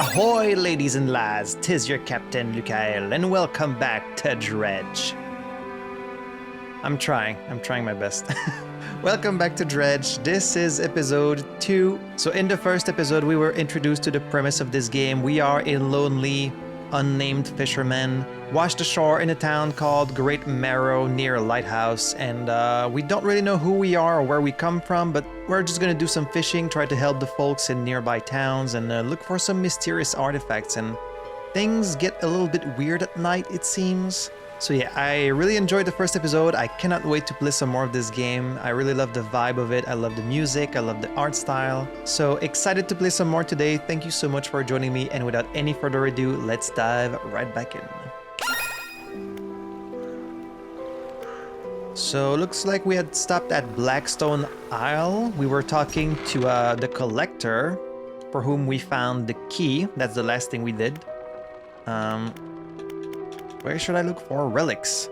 Ahoy, ladies and lads, 'tis your captain Lukael, and welcome back to Dredge. I'm trying my best. Welcome back to Dredge. This is episode 2. So in the first episode, we were introduced to the premise of this game. We are a lonely, unnamed fisherman, washed ashore in a town called Great Marrow near a lighthouse, and we don't really know who we are or where we come from, but we're just gonna do some fishing, try to help the folks in nearby towns, and look for some mysterious artifacts, and things get a little bit weird at night, it seems. So yeah, I really enjoyed the first episode. I cannot wait to play some more of this game. I really love the vibe of it. I love the music. I love the art style. So excited to play some more today. Thank you so much for joining me. And without any further ado, let's dive right back in. So looks like we had stopped at Blackstone Isle. We were talking to the collector for whom we found the key. That's the last thing we did. Where should I look for relics?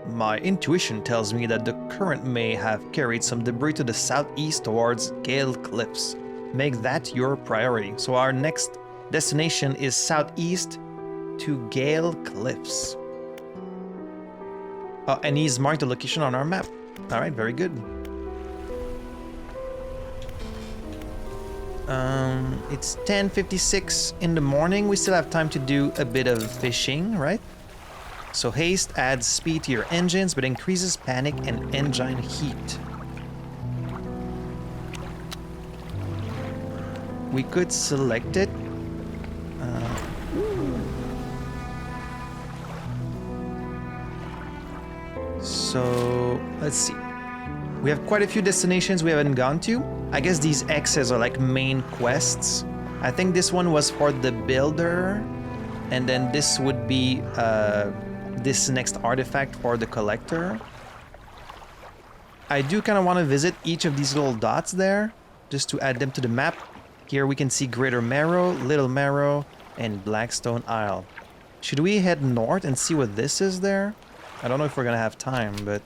My intuition tells me that the current may have carried some debris to the southeast towards Gale Cliffs. Make that your priority. So our next destination is southeast to Gale Cliffs. Oh, and he's marked the location on our map. All right, very good. It's 10:56 in the morning. We still have time to do a bit of fishing, right? So haste adds speed to your engines, but increases panic and engine heat. We could select it. So let's see. We have quite a few destinations we haven't gone to. I guess these X's are like main quests. I think this one was for the builder, and then this would be this next artifact for the collector. I do kind of want to visit each of these little dots there, just to add them to the map. Here we can see Greater Marrow, Little Marrow, and Blackstone Isle. Should we head north and see what this is there? I don't know if we're gonna have time, but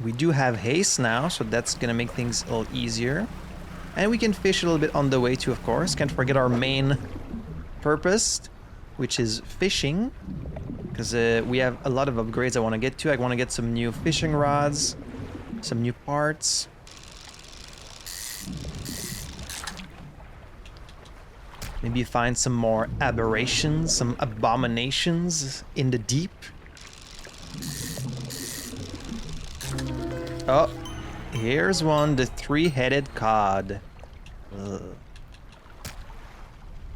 we do have haste now, so that's gonna make things a little easier. And we can fish a little bit on the way too, of course. Can't forget our main purpose, which is fishing, because we have a lot of upgrades I want to get to. I want to get some new fishing rods, some new parts. Maybe find some more aberrations, some abominations in the deep. Oh, here's one, the three-headed cod. Ugh.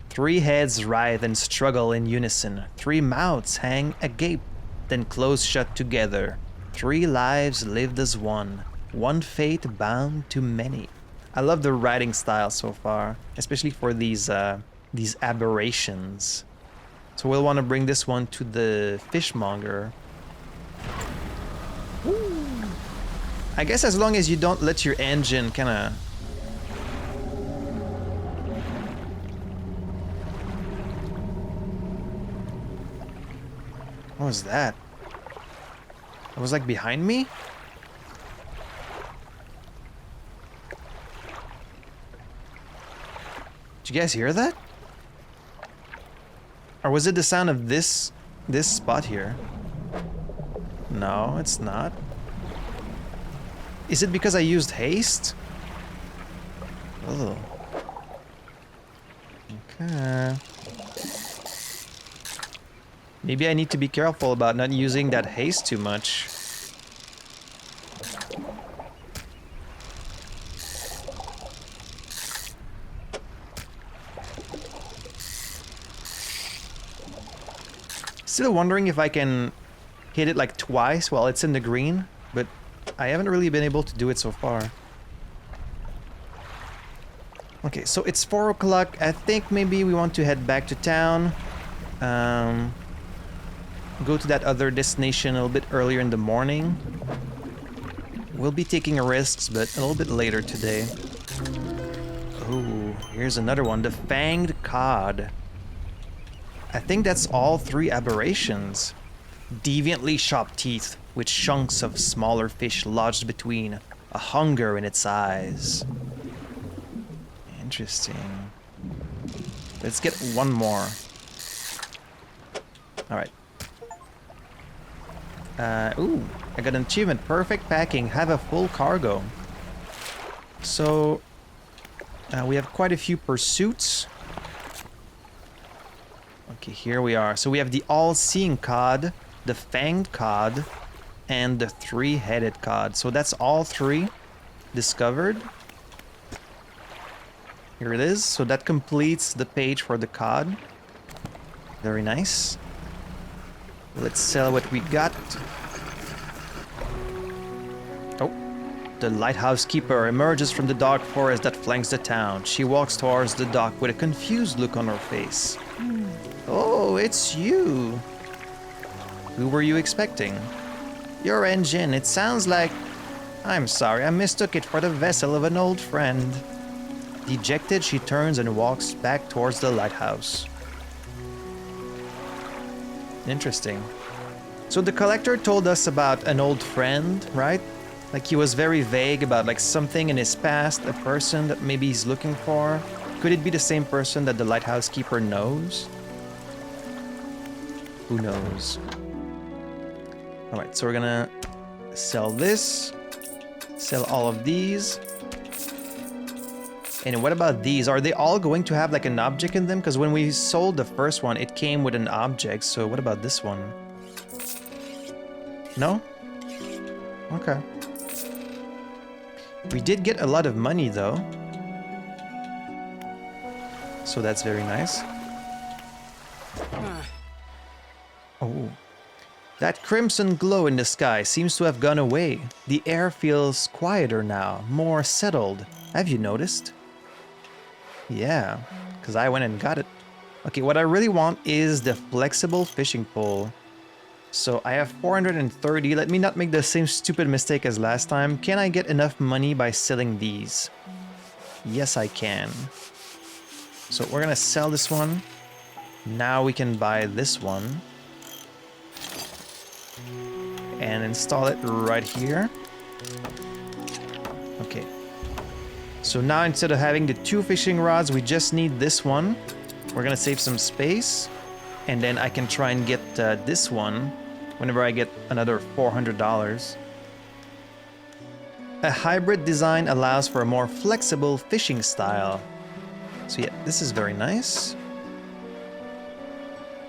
3 heads writhe and struggle in unison. 3 mouths hang agape, then close shut together. 3 lives lived as one. 1 fate bound to many. I love the writing style so far, especially for these aberrations. So we'll want to bring this one to the fishmonger. Woo. I guess as long as you don't let your engine kind of... What was that? It was like behind me? Did you guys hear that? Or was it the sound of this spot here? No, it's not. Is it because I used haste? Oh. Okay. Maybe I need to be careful about not using that haste too much. Still wondering if I can hit it like twice while it's in the green, but I haven't really been able to do it so far. Okay, so it's 4 o'clock. I think maybe we want to head back to town. Go to that other destination a little bit earlier in the morning. We'll be taking risks, but a little bit later today. Oh, here's another one, the Fanged Cod. I think that's all 3 aberrations. Deviantly sharp teeth, with chunks of smaller fish lodged between, a hunger in its eyes. Interesting. Let's get one more. Alright. Ooh, I got an achievement. Perfect packing. Have a full cargo. So, we have quite a few pursuits. Okay, here we are. So we have the all-seeing cod, the fanged cod, and the three-headed cod. So that's all three discovered. Here it is. So that completes the page for the cod. Very nice. Let's sell what we got. Oh. The lighthouse keeper emerges from the dark forest that flanks the town. She walks towards the dock with a confused look on her face. Oh, it's you. Who were you expecting? Your engine, it sounds like... I'm sorry, I mistook it for the vessel of an old friend. Dejected, she turns and walks back towards the lighthouse. Interesting. So the collector told us about an old friend, right? Like he was very vague about like something in his past, a person that maybe he's looking for. Could it be the same person that the lighthouse keeper knows? Who knows? Alright, so we're gonna sell this. Sell all of these. And what about these? Are they all going to have like an object in them? Because when we sold the first one, it came with an object. So what about this one? No? Okay. We did get a lot of money though. So that's very nice. Oh. That crimson glow in the sky seems to have gone away. The air feels quieter now, more settled. Have you noticed? Yeah, because I went and got it. Okay, what I really want is the flexible fishing pole. So I have 430. Let me not make the same stupid mistake as last time. Can I get enough money by selling these? Yes, I can. So we're gonna sell this one. Now we can buy this one. And install it right here. Okay. So now instead of having the 2 fishing rods, we just need this one. We're gonna save some space. And then I can try and get this one whenever I get another $400. A hybrid design allows for a more flexible fishing style. So yeah, this is very nice.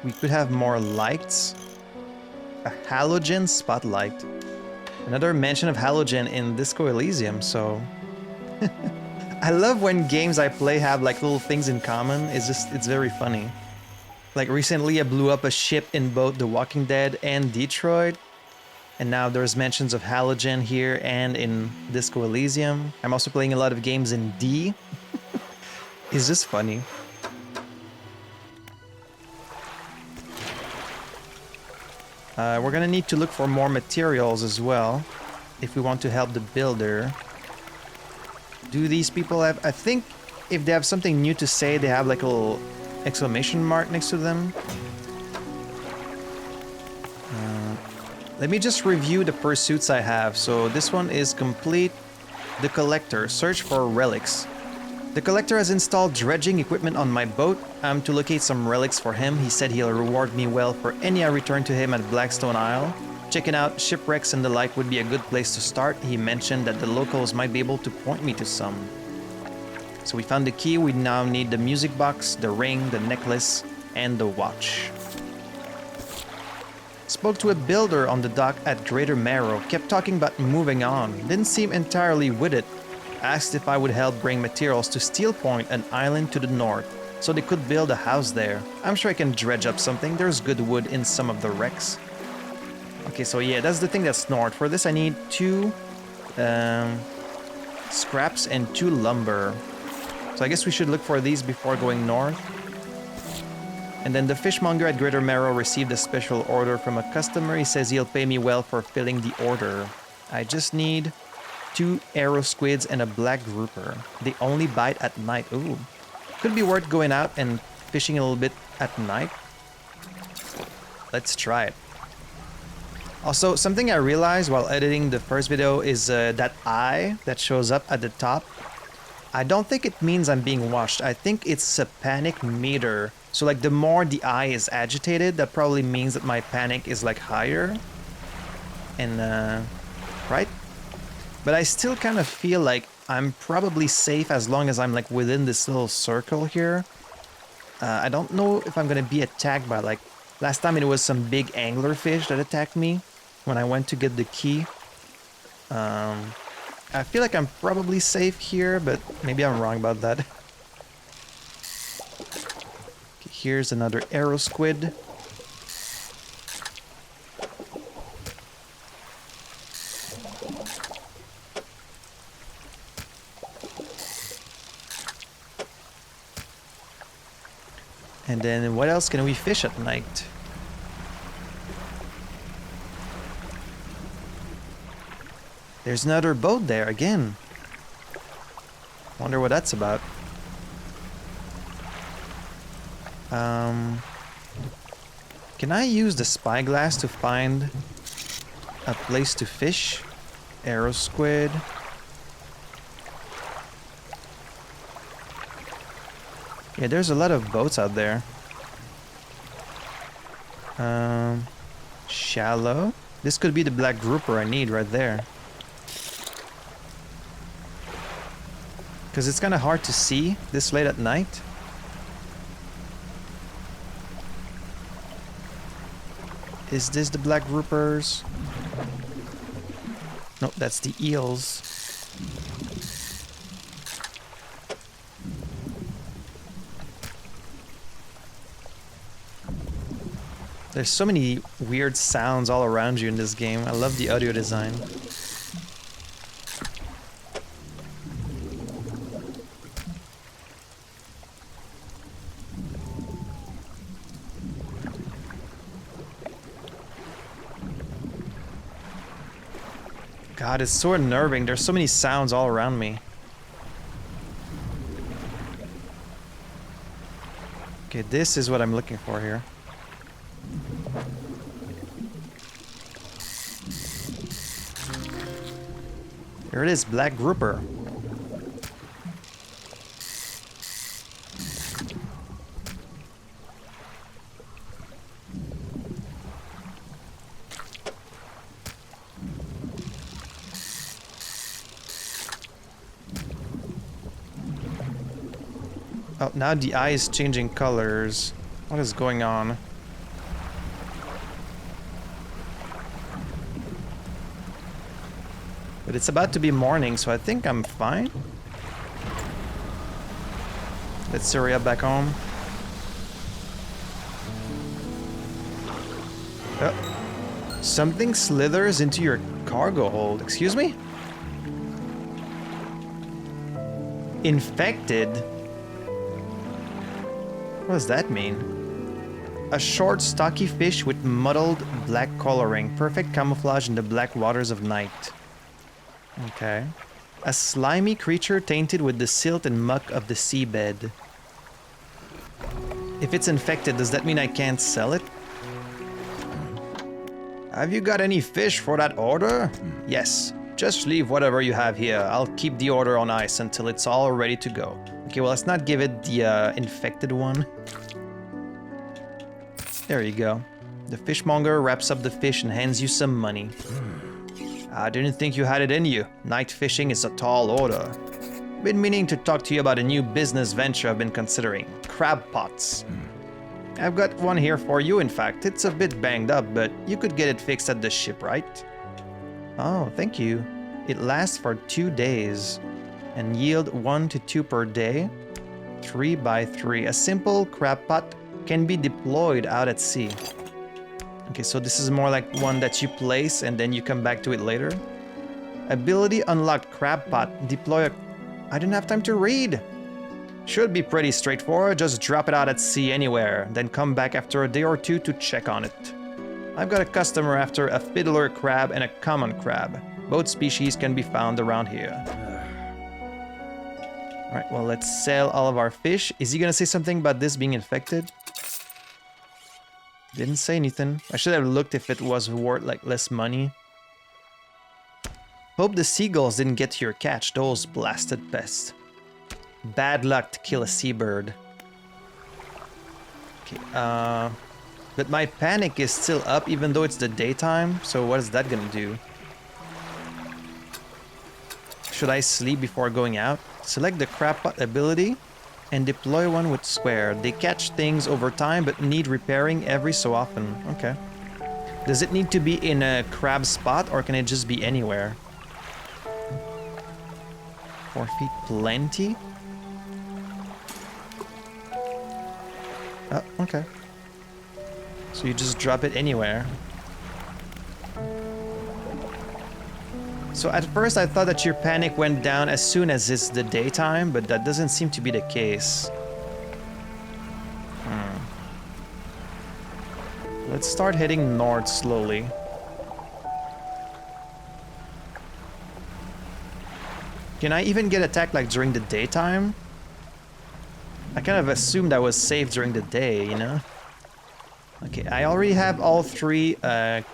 We could have more lights. A halogen spotlight. Another mention of halogen in Disco Elysium, so... I love when games I play have like little things in common. It's very funny. Like recently I blew up a ship in both The Walking Dead and Detroit. And now there's mentions of halogen here and in Disco Elysium. I'm also playing a lot of games in D. It's just funny. We're gonna need to look for more materials as well if we want to help the builder. Do these people have... I think if they have something new to say, they have like a little exclamation mark next to them. Let me just review the pursuits I have. So this one is complete. The collector. Search for relics. The collector has installed dredging equipment on my boat. I'm to locate some relics for him. He said he'll reward me well for any I return to him at Blackstone Isle. Checking out shipwrecks and the like would be a good place to start. He mentioned that the locals might be able to point me to some. So we found the key. We now need the music box, the ring, the necklace, and the watch. Spoke to a builder on the dock at Greater Marrow. Kept talking about moving on. Didn't seem entirely with it. Asked if I would help bring materials to Steelpoint, an island to the north, so they could build a house there. I'm sure I can dredge up something. There's good wood in some of the wrecks. Okay, so yeah, that's the thing that's north. For this I need 2 scraps and 2 lumber. So I guess we should look for these before going north. And then the fishmonger at Greater Marrow received a special order from a customer. He says he'll pay me well for filling the order. I just need 2 arrow squids and a black grouper. They only bite at night. Ooh. Could be worth going out and fishing a little bit at night. Let's try it. Also, something I realized while editing the first video is that eye that shows up at the top. I don't think it means I'm being watched. I think it's a panic meter. So like the more the eye is agitated, that probably means that my panic is like higher. And right? But I still kind of feel like I'm probably safe as long as I'm like within this little circle here. I don't know if I'm gonna be attacked by like... Last time it was some big anglerfish that attacked me when I went to get the key. I feel like I'm probably safe here, but maybe I'm wrong about that. Okay, here's another arrow squid. And then what else can we fish at night? There's another boat there again. Wonder what that's about. Can I use the spyglass to find a place to fish? Arrow squid. Yeah, there's a lot of boats out there. Shallow. This could be the black grouper I need right there. Because it's kind of hard to see this late at night. Is this the black groupers? Nope, that's the eels. There's so many weird sounds all around you in this game. I love the audio design. God, it's so unnerving. There's so many sounds all around me. Okay, this is what I'm looking for here. There it is, black grouper. Oh, now the eye is changing colors. What is going on? But it's about to be morning, so I think I'm fine. Let's hurry up back home. Oh. Something slithers into your cargo hold. Excuse me? Infected? What does that mean? A short, stocky fish with mottled black coloring. Perfect camouflage in the black waters of night. Okay. A slimy creature tainted with the silt and muck of the seabed. If it's infected, does that mean I can't sell it? Have you got any fish for that order? Yes. Just leave whatever you have here. I'll keep the order on ice until it's all ready to go. Okay, well, let's not give it the infected one. There you go. The fishmonger wraps up the fish and hands you some money. I didn't think you had it in you. Night fishing is a tall order. Been meaning to talk to you about a new business venture I've been considering. Crab pots. I've got one here for you, in fact. It's a bit banged up, but you could get it fixed at the shipwright. Oh, thank you. It lasts for 2 days and yield 1 to 2 per day. 3 by 3. A simple crab pot can be deployed out at sea. Okay, so this is more like one that you place and then you come back to it later. Ability unlocked, crab pot. Deploy a... I didn't have time to read. Should be pretty straightforward. Just drop it out at sea anywhere, then come back after a day or 2 to check on it. I've got a customer after a fiddler crab and a common crab. Both species can be found around here. Alright, well, let's sell all of our fish. Is he gonna say something about this being infected? Didn't say anything. I should have looked if it was worth like less money. Hope the seagulls didn't get to your catch, those blasted pests. Bad luck to kill a seabird. Okay, but my panic is still up even though it's the daytime, so what is that gonna do? Should I sleep before going out? Select the crab pot ability and deploy one with square. They catch things over time but need repairing every so often. Okay. Does it need to be in a crab spot or can it just be anywhere? 4 feet plenty? Oh, okay. So you just drop it anywhere. So at first I thought that your panic went down as soon as it's the daytime, but that doesn't seem to be the case. Let's start heading north slowly. Can I even get attacked like during the daytime? I kind of assumed I was safe during the day, you know? Okay, I already have all 3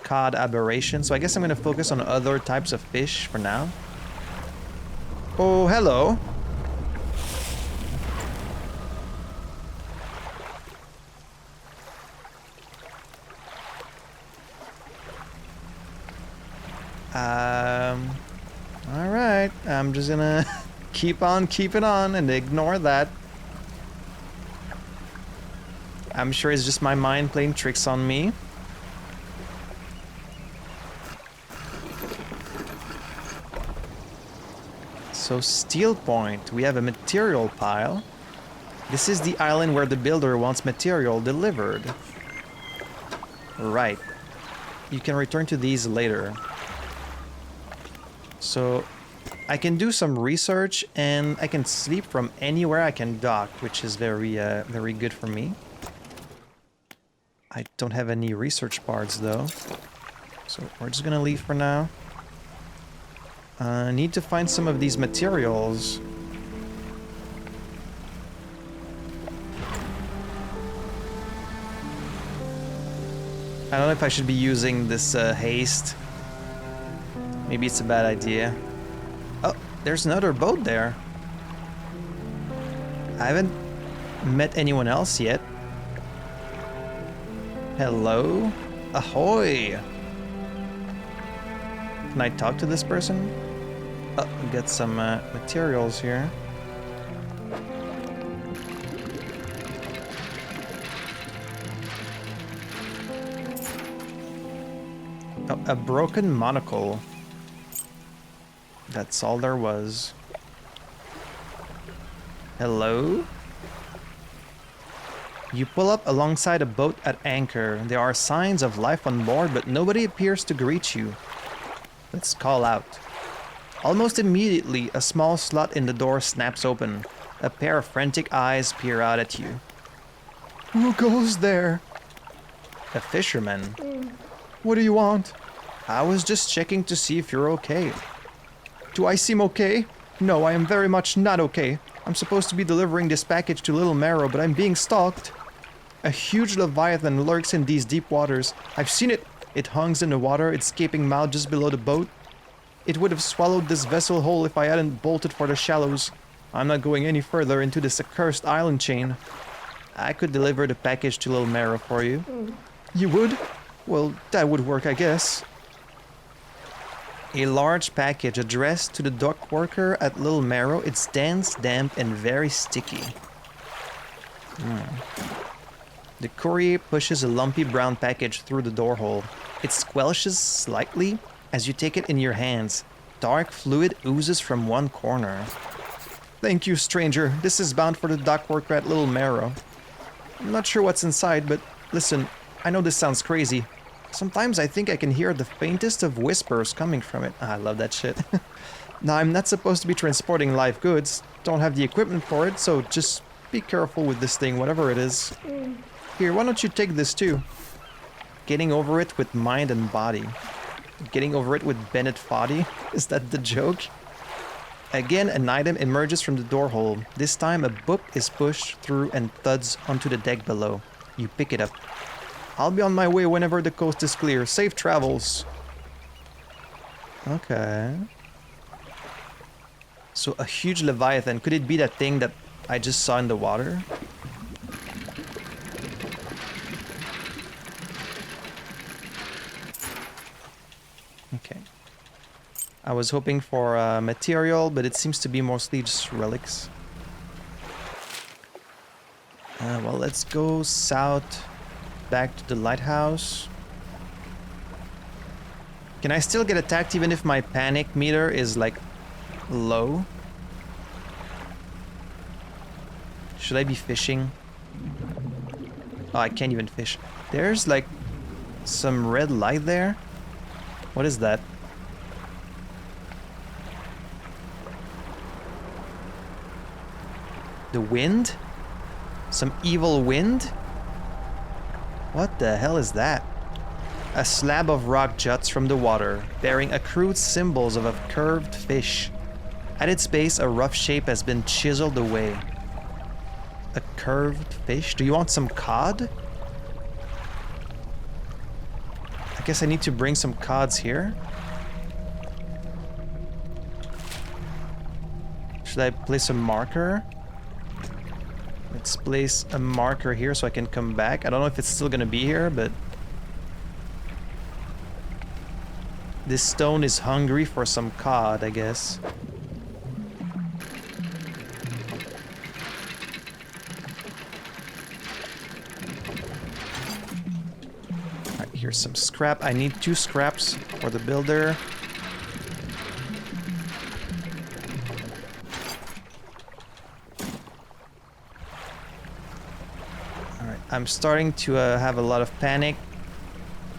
cod aberrations, so I guess I'm gonna focus on other types of fish for now. Oh, hello. Alright, I'm just gonna keep on keeping on and ignore that. I'm sure it's just my mind playing tricks on me. So, Steelpoint, we have a material pile. This is the island where the builder wants material delivered. Right. You can return to these later. So, I can do some research and I can sleep from anywhere I can dock, which is very good for me. I don't have any research parts though, so we're just gonna leave for now. I need to find some of these materials. I don't know if I should be using this haste. Maybe it's a bad idea. Oh, there's another boat there. I haven't met anyone else yet. Hello? Ahoy! Can I talk to this person? Oh, get some materials here. Oh, a broken monocle. That's all there was. Hello? You pull up alongside a boat at anchor. There are signs of life on board, but nobody appears to greet you. Let's call out. Almost immediately, a small slot in the door snaps open. A pair of frantic eyes peer out at you. Who goes there? A fisherman. What do you want? I was just checking to see if you're okay. Do I seem okay? No, I am very much not okay. I'm supposed to be delivering this package to Little Marrow, but I'm being stalked. A huge leviathan lurks in these deep waters. I've seen it. It hangs in the water, its gaping mouth just below the boat. It would have swallowed this vessel whole if I hadn't bolted for the shallows. I'm not going any further into this accursed island chain. I could deliver the package to Little Marrow for you. You would? Well, that would work, I guess. A large package addressed to the dock worker at Little Marrow. It's dense, damp, and very sticky. The courier pushes a lumpy brown package through the door hole. It squelches slightly as you take it in your hands. Dark fluid oozes from one corner. Thank you, stranger. This is bound for the dock worker at Little Marrow. I'm not sure what's inside, but listen, I know this sounds crazy. Sometimes I think I can hear the faintest of whispers coming from it. I love that shit. Now, I'm not supposed to be transporting live goods. Don't have the equipment for it, so just be careful with this thing, whatever it is. Here, why don't you take this too? Getting over it with mind and body. Getting over it with Bennett Foddy? Is that the joke? Again, an item emerges from the door hole. This time, a book is pushed through and thuds onto the deck below. You pick it up. I'll be on my way whenever the coast is clear. Safe travels. Okay. So a huge leviathan. Could it be that thing that I just saw in the water. Okay. I was hoping for material, but it seems to be mostly just relics. Well, let's go south, back to the lighthouse. Can I still get attacked even if my panic meter is like low? Should I be fishing? Oh, I can't even fish. There's like some red light there. What is that? The wind? Some evil wind? What the hell is that? A slab of rock juts from the water, bearing accrued symbols of a curved fish. At its base, a rough shape has been chiseled away. A curved fish? Do you want some cod? I guess I need to bring some cods here. Should I place a marker? Let's place a marker here so I can come back. I don't know if it's still gonna be here, but... this stone is hungry for some cod, I guess. Alright, here's some scrap. I need 2 scraps for the builder. Alright, I'm starting to have a lot of panic.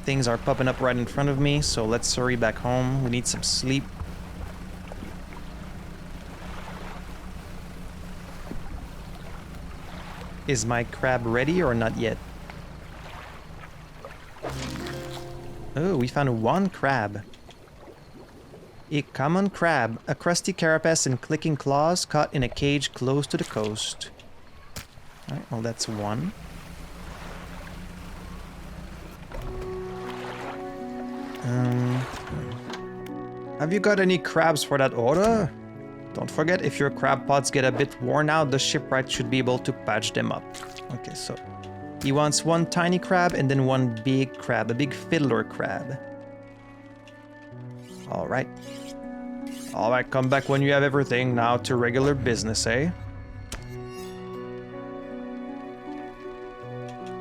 Things are popping up right in front of me, so let's hurry back home. We need some sleep. Is my crab ready or not yet? Oh, we found 1 crab. A common crab, a crusty carapace and clicking claws caught in a cage close to the coast. Alright, well that's 1. Have you got any crabs for that order? Don't forget, if your crab pots get a bit worn out, the shipwright should be able to patch them up. Okay, so he wants 1 tiny crab and then 1 big crab, a big fiddler crab. Alright. Alright, come back when you have everything. Now to regular business, eh?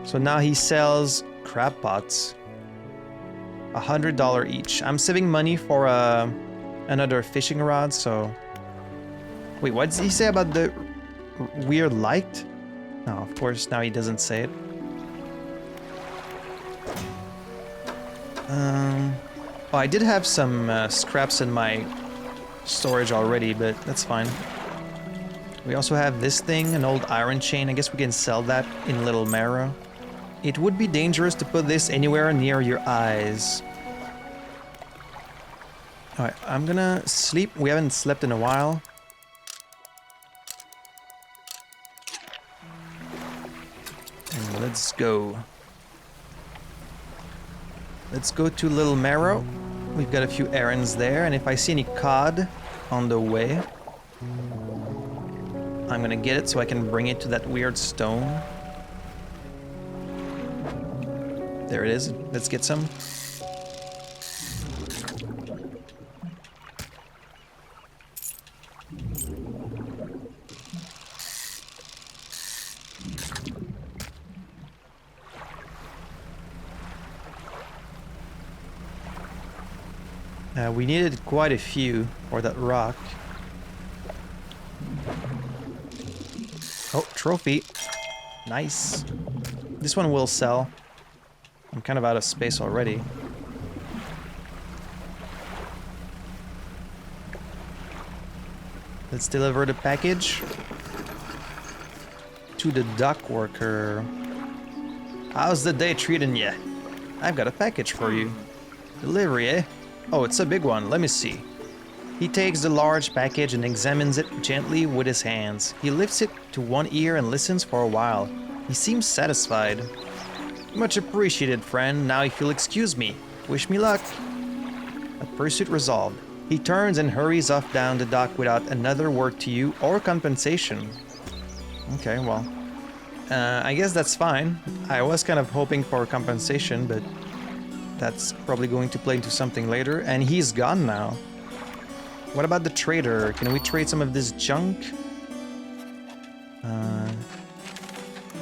So now he sells crab pots. $100 each. I'm saving money for another fishing rod, so... Wait, what did he say about the weird light? No, of course, now he doesn't say it. Oh, I did have some scraps in my storage already, but that's fine. We also have this thing, an old iron chain. I guess we can sell that in Little Marrow. It would be dangerous to put this anywhere near your eyes. Alright, I'm gonna sleep. We haven't slept in a while. And let's go. Let's go to Little Marrow. We've got a few errands there, and if I see any cod on the way, I'm gonna get it so I can bring it to that weird stone. There it is. Let's get some. We needed quite a few for that rock. Oh, trophy. Nice. This one will sell. I'm kind of out of space already. Let's deliver the package to the dock worker. How's the day treating ya? I've got a package for you. Delivery, eh? Oh, it's a big one. Let me see. He takes the large package and examines it gently with his hands. He lifts it to one ear and listens for a while. He seems satisfied. Much appreciated, friend. Now if you'll excuse me. Wish me luck. A pursuit resolved. He turns and hurries off down the dock without another word to you or compensation. Okay, well. I guess that's fine. I was kind of hoping for compensation, but that's probably going to play into something later. And he's gone now. What about the trader? Can we trade some of this junk?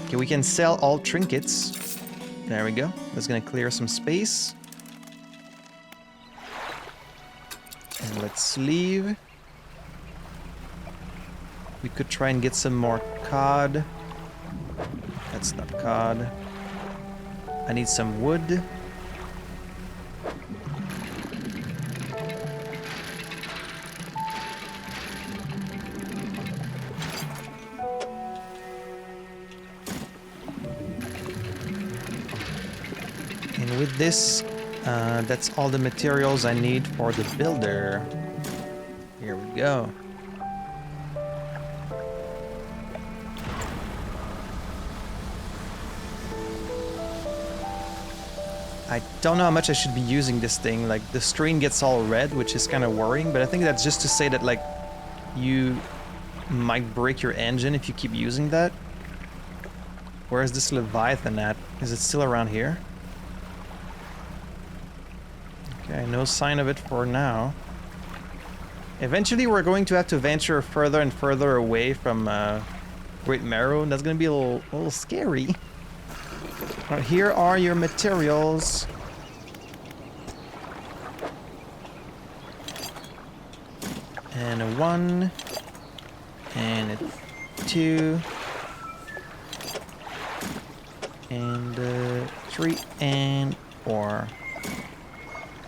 Okay, we can sell all trinkets. There we go. That's gonna clear some space. And let's leave. We could try and get some more cod. That's not cod. I need some wood. And with this, that's all the materials I need for the builder. Here we go. I don't know how much I should be using this thing. Like, the screen gets all red, which is kind of worrying, but I think that's just to say that, like, you might break your engine if you keep using that. Where is this Leviathan at? Is it still around here? Okay, no sign of it for now. Eventually we're going to have to venture further and further away from Great Marrow, and that's going to be a little scary. Here are your materials. And a 1. And a 2. And a 3 and 4.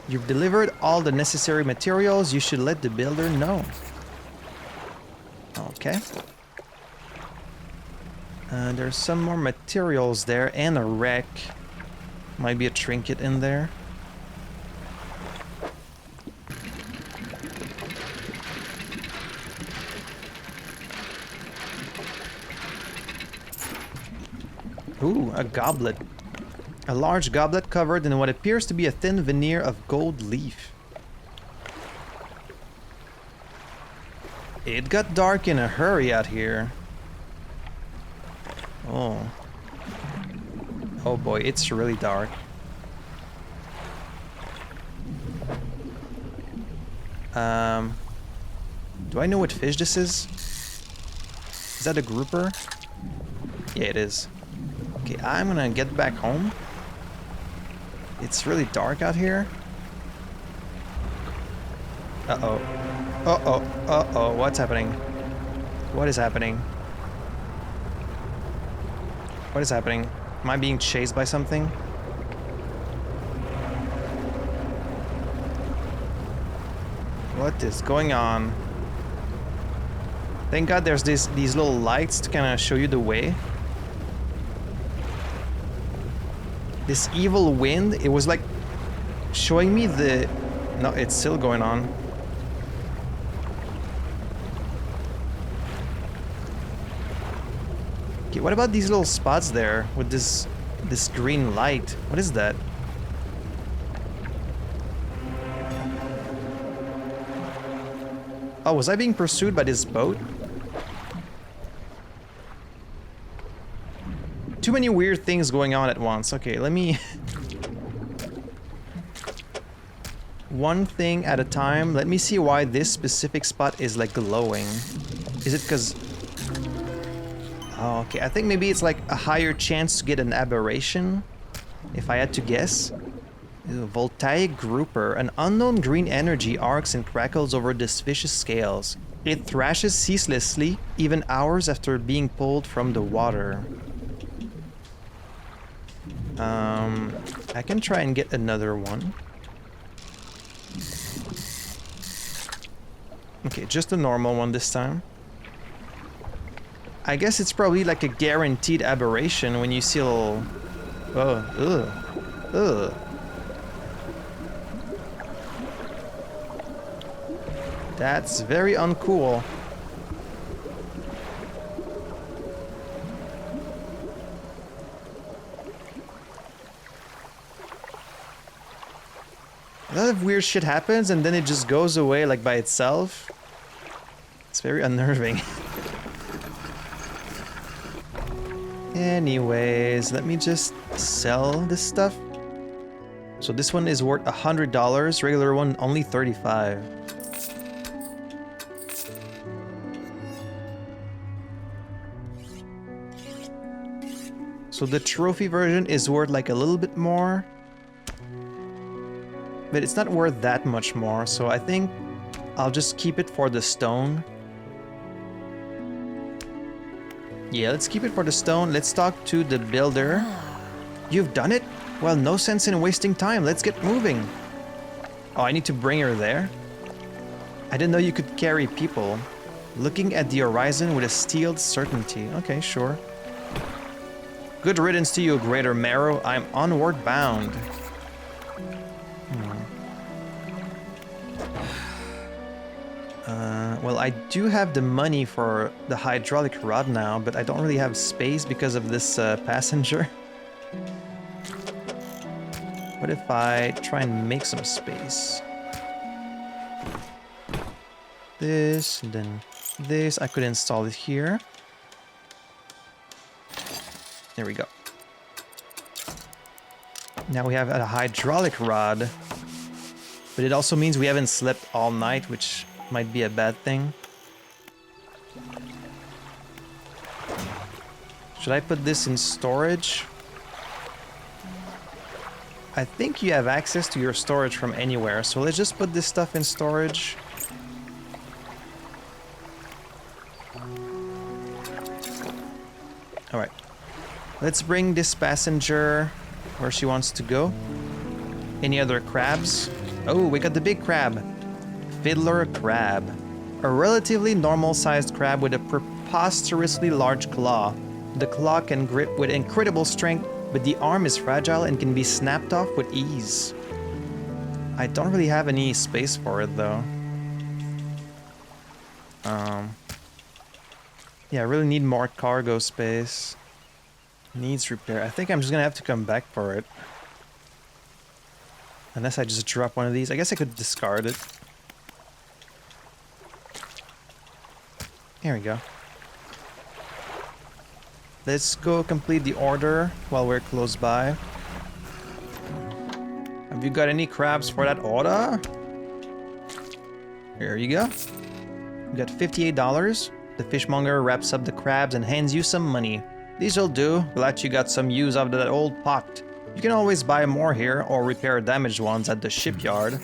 You've delivered all the necessary materials. You should let the builder know. Okay. There's some more materials there and a wreck. Might be a trinket in there. Ooh, a goblet. A large goblet covered in what appears to be a thin veneer of gold leaf. It got dark in a hurry out here. Oh. Oh boy, it's really dark. Do I know what fish this is? Is that a grouper? Yeah, it is. Okay, I'm gonna get back home. It's really dark out here. Uh-oh. Uh-oh. Uh-oh. What's happening? What is happening? What is happening? Am I being chased by something? What is going on? Thank God there's these little lights to kind of show you the way. This evil wind, it was like showing me the... No, it's still going on. Okay, what about these little spots there with this green light? What is that? Oh, was I being pursued by this boat? Too many weird things going on at once. Okay, let me... One thing at a time. Let me see why this specific spot is like glowing. Is it because... Oh, okay, I think maybe it's like a higher chance to get an aberration, if I had to guess. Ew, voltaic grouper. An unknown green energy arcs and crackles over this fish's scales. It thrashes ceaselessly, even hours after being pulled from the water. I can try and get another one. Okay, just a normal one this time. I guess it's probably like a guaranteed aberration when you see a little... Oh, ugh. Ugh. That's very uncool. A lot of weird shit happens and then it just goes away like by itself. It's very unnerving. Anyways, let me just sell this stuff. So this one is worth $100, regular one only 35. So the trophy version is worth like a little bit more. But it's not worth that much more, so I think I'll just keep it for the stone. Yeah, let's keep it for the stone. Let's talk to the builder. You've done it? Well, no sense in wasting time. Let's get moving. Oh, I need to bring her there? I didn't know you could carry people. Looking at the horizon with a steeled certainty. Okay, sure. Good riddance to you, Greater Marrow. I'm onward bound. Well, I do have the money for the hydraulic rod now, but I don't really have space because of this passenger. What if I try and make some space? This, and then this. I could install it here. There we go. Now we have a hydraulic rod. But it also means we haven't slept all night, which might be a bad thing. Should I put this in storage? I think you have access to your storage from anywhere, so let's just put this stuff in storage. Alright. Let's bring this passenger where she wants to go. Any other crabs? Oh, we got the big crab. Fiddler crab. A relatively normal-sized crab with a preposterously large claw. The claw can grip with incredible strength, but the arm is fragile and can be snapped off with ease. I don't really have any space for it, though. Yeah, I really need more cargo space. Needs repair. I think I'm just gonna have to come back for it. Unless I just drop one of these. I guess I could discard it. Here we go. Let's go complete the order while we're close by. Have you got any crabs for that order? Here you go. You got $58. The fishmonger wraps up the crabs and hands you some money. These'll do. Glad you got some use out of that old pot. You can always buy more here or repair damaged ones at the shipyard.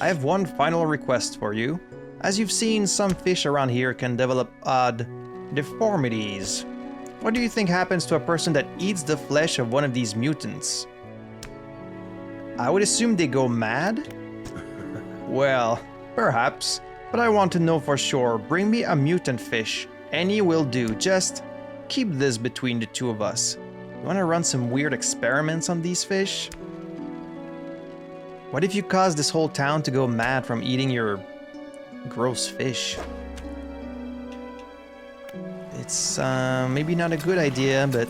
I have one final request for you. As you've seen, some fish around here can develop odd deformities. What do you think happens to a person that eats the flesh of one of these mutants? I would assume they go mad? Well, perhaps, but I want to know for sure. Bring me a mutant fish. Any will do. Just keep this between the two of us. You want to run some weird experiments on these fish? What if you cause this whole town to go mad from eating your gross fish? It's maybe not a good idea, but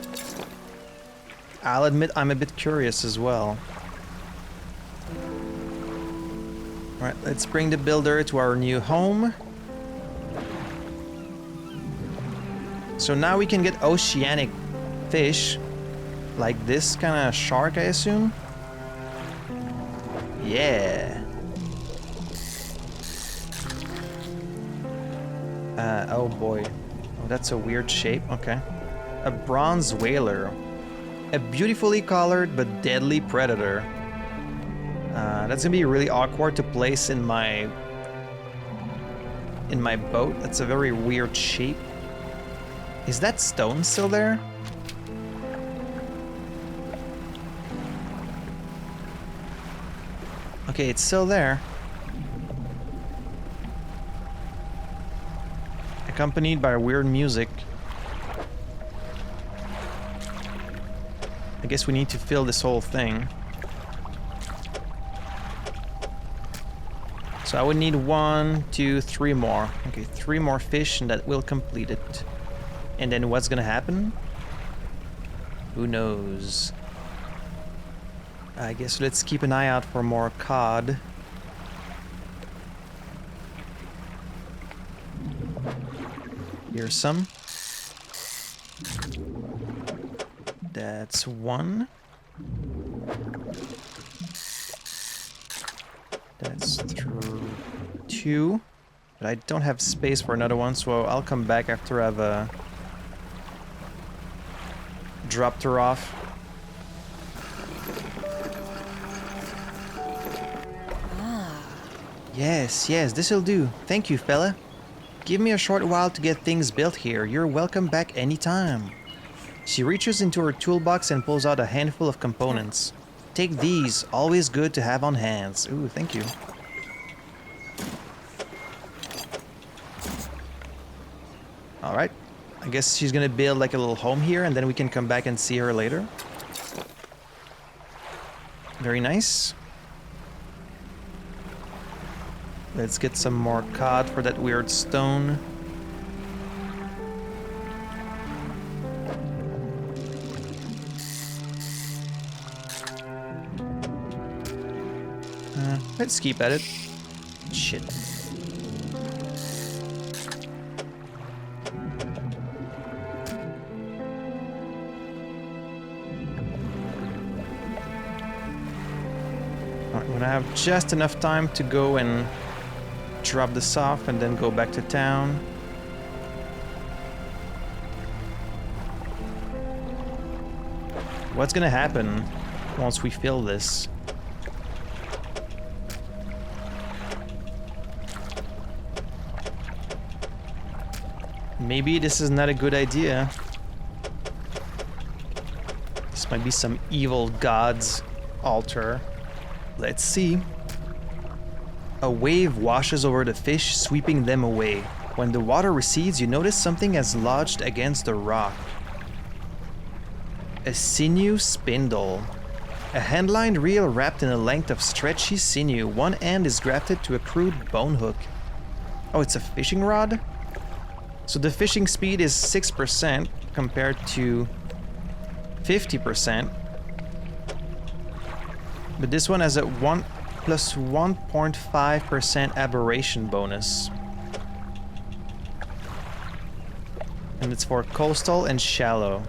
I'll admit I'm a bit curious as well. Alright, let's bring the builder to our new home. So now we can get oceanic fish. Like this kind of shark, I assume? Yeah. Oh boy. Oh, that's a weird shape. Okay. A bronze whaler. A beautifully colored but deadly predator. That's gonna be really awkward to place in my boat. That's a very weird shape. Is that stone still there? Okay, it's still there. Accompanied by weird music. I guess we need to fill this whole thing. So I would need 1, 2, 3 more. Okay, 3 more fish and that will complete it. And then what's gonna happen? Who knows? I guess let's keep an eye out for more cod. Here's some. That's one. That's through two. But I don't have space for another one, so I'll come back after I've dropped her off. Yes, this'll do. Thank you, fella. Give me a short while to get things built here. You're welcome back anytime. She reaches into her toolbox and pulls out a handful of components. Take these, always good to have on hands. Ooh, thank you. Alright, I guess she's gonna build like a little home here and then we can come back and see her later. Very nice. Let's get some more cod for that weird stone. Let's keep at it. Shit. Alright, when I have just enough time to go and drop this off and then go back to town. What's gonna happen once we fill this? Maybe this is not a good idea. This might be some evil god's altar. Let's see. A wave washes over the fish, sweeping them away. When the water recedes, you notice something has lodged against the rock. A sinew spindle. A hand-lined reel wrapped in a length of stretchy sinew. One end is grafted to a crude bone hook. Oh, it's a fishing rod? So the fishing speed is 6% compared to 50%. But this one has a plus 1.5% aberration bonus. And it's for coastal and shallow.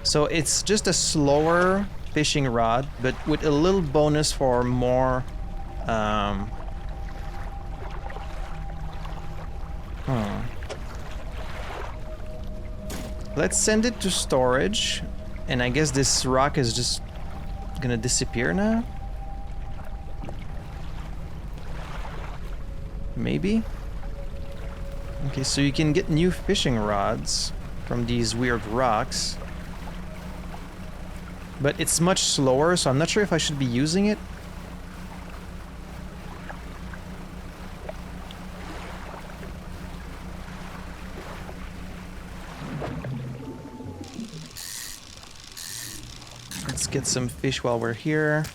So it's just a slower fishing rod, but with a little bonus for more... Let's send it to storage. And I guess this rock is just gonna disappear now? Maybe? Okay, so you can get new fishing rods from these weird rocks. But it's much slower, so I'm not sure if I should be using it. Let's get some fish while we're here.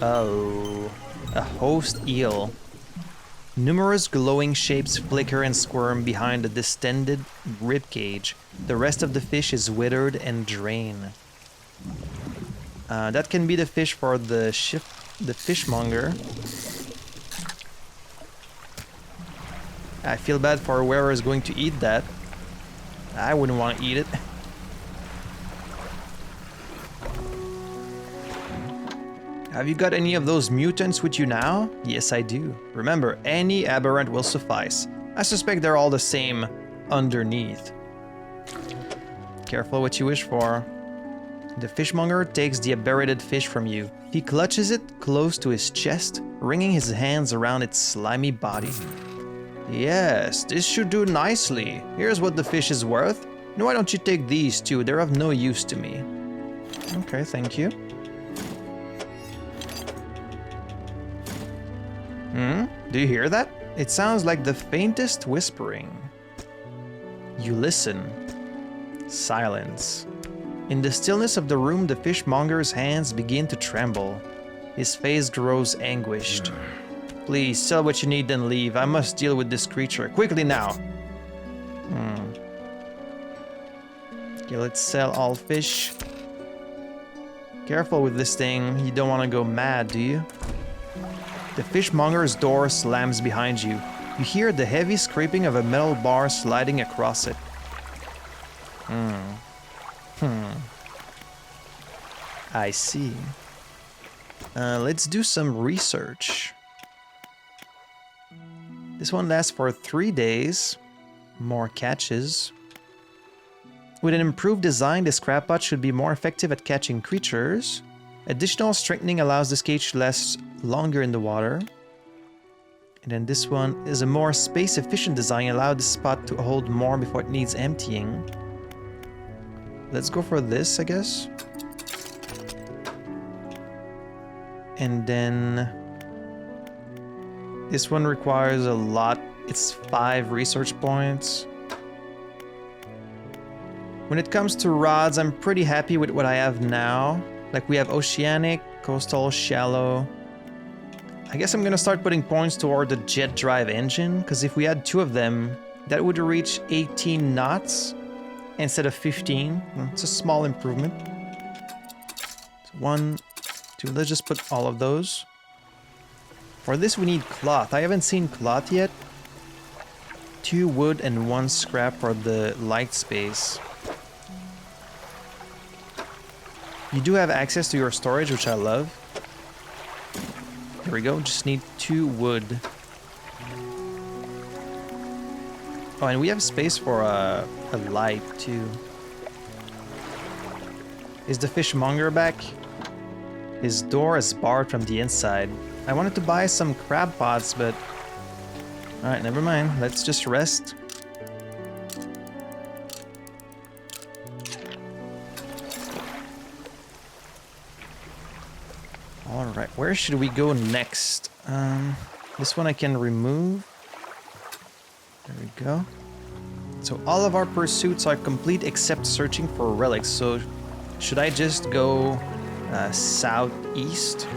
Oh, a host eel. Numerous glowing shapes flicker and squirm behind the distended ribcage. The rest of the fish is withered and drained. That can be the fish for the fishmonger. I feel bad for whoever is going to eat that. I wouldn't want to eat it. Have you got any of those mutants with you now? Yes, I do. Remember, any aberrant will suffice. I suspect they're all the same underneath. Careful what you wish for. The fishmonger takes the aberrated fish from you. He clutches it close to his chest, wringing his hands around its slimy body. Yes, this should do nicely. Here's what the fish is worth. And why don't you take these two? They're of no use to me. Okay, thank you. Do you hear that? It sounds like the faintest whispering. You listen. Silence. In the stillness of the room, the fishmonger's hands begin to tremble. His face grows anguished. Please, sell what you need, then leave. I must deal with this creature. Quickly now! Okay, let's sell all fish. Careful with this thing. You don't want to go mad, do you? The fishmonger's door slams behind you. You hear the heavy scraping of a metal bar sliding across it. I see. Let's do some research. This one lasts for 3 days. More catches. With an improved design, this crabpot should be more effective at catching creatures. Additional strengthening allows this cage to last longer in the water. And then this one is a more space-efficient design, allow this spot to hold more before it needs emptying. Let's go for this, I guess. And then this one requires a lot. It's 5 research points. When it comes to rods, I'm pretty happy with what I have now. Like we have oceanic, coastal, shallow. I guess I'm gonna start putting points toward the jet drive engine, because if we had 2 of them, that would reach 18 knots instead of 15. It's a small improvement. So 1, 2, let's just put all of those. For this we need cloth. I haven't seen cloth yet. 2 wood and 1 scrap for the light space. You do have access to your storage, which I love. There we go, just need 2 wood. Oh, and we have space for a light too. Is the fishmonger back? His door is barred from the inside. I wanted to buy some crab pots, but... Alright, never mind. Let's just rest. Alright, where should we go next? This one I can remove. There we go. So all of our pursuits are complete except searching for relics. So should I just go southeast?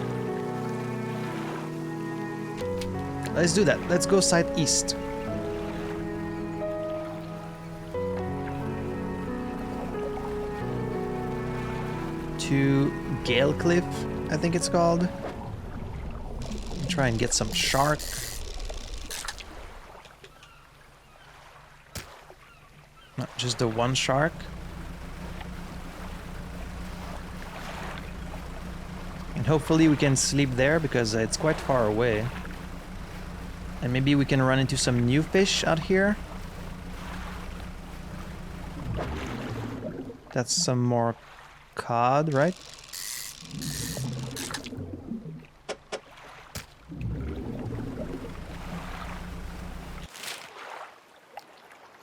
Let's do that. Let's go southeast. To Gale Cliff, I think it's called. Try and get some shark. Not just the one shark. And hopefully we can sleep there because it's quite far away. And maybe we can run into some new fish out here. That's some more cod, right?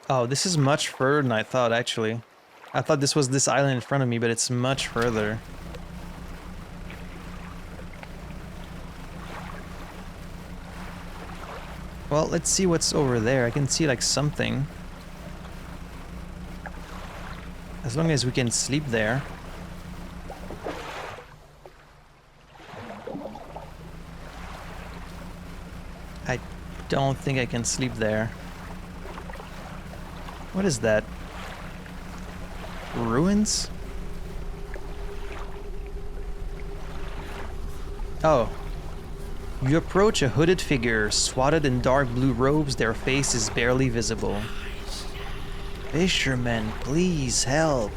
Oh, this is much further than I thought, actually. I thought this was this island in front of me, but it's much further. Well, let's see what's over there. I can see like something. As long as we can sleep there. I don't think I can sleep there. What is that? Ruins? Oh. You approach a hooded figure, swathed in dark blue robes, their face is barely visible. Fishermen, please help.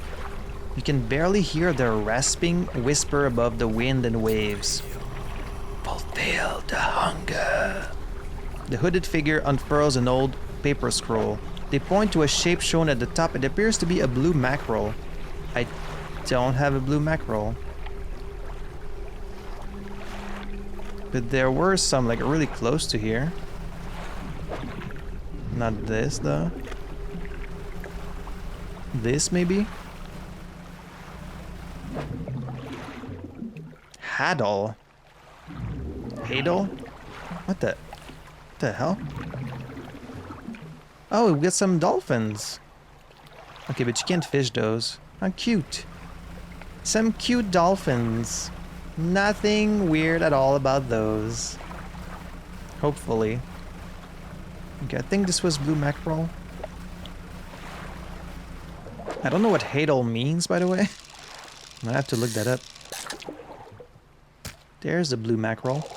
You can barely hear their rasping whisper above the wind and waves. Fulfill the hunger. The hooded figure unfurls an old paper scroll. They point to a shape shown at the top. It appears to be a blue mackerel. I don't have a blue mackerel. But there were some like really close to here. Not this though. This maybe? Haddle? Hadel? What the hell? Oh, we got some dolphins. Okay, but you can't fish those. How cute. Some cute dolphins. Nothing weird at all about those. Hopefully. Okay, I think this was blue mackerel. I don't know what hadal means, by the way. I have to look that up. There's the blue mackerel.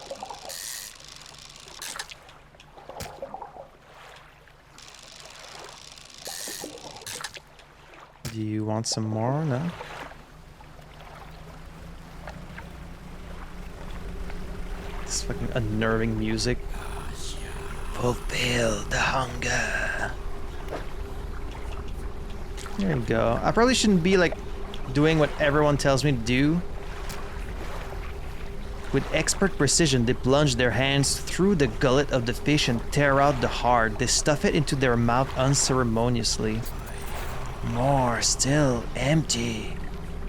Do you want some more? No? This fucking unnerving music. Fulfill the hunger. There you go. I probably shouldn't be like doing what everyone tells me to do. With expert precision, they plunge their hands through the gullet of the fish and tear out the heart. They stuff it into their mouth unceremoniously. More still empty.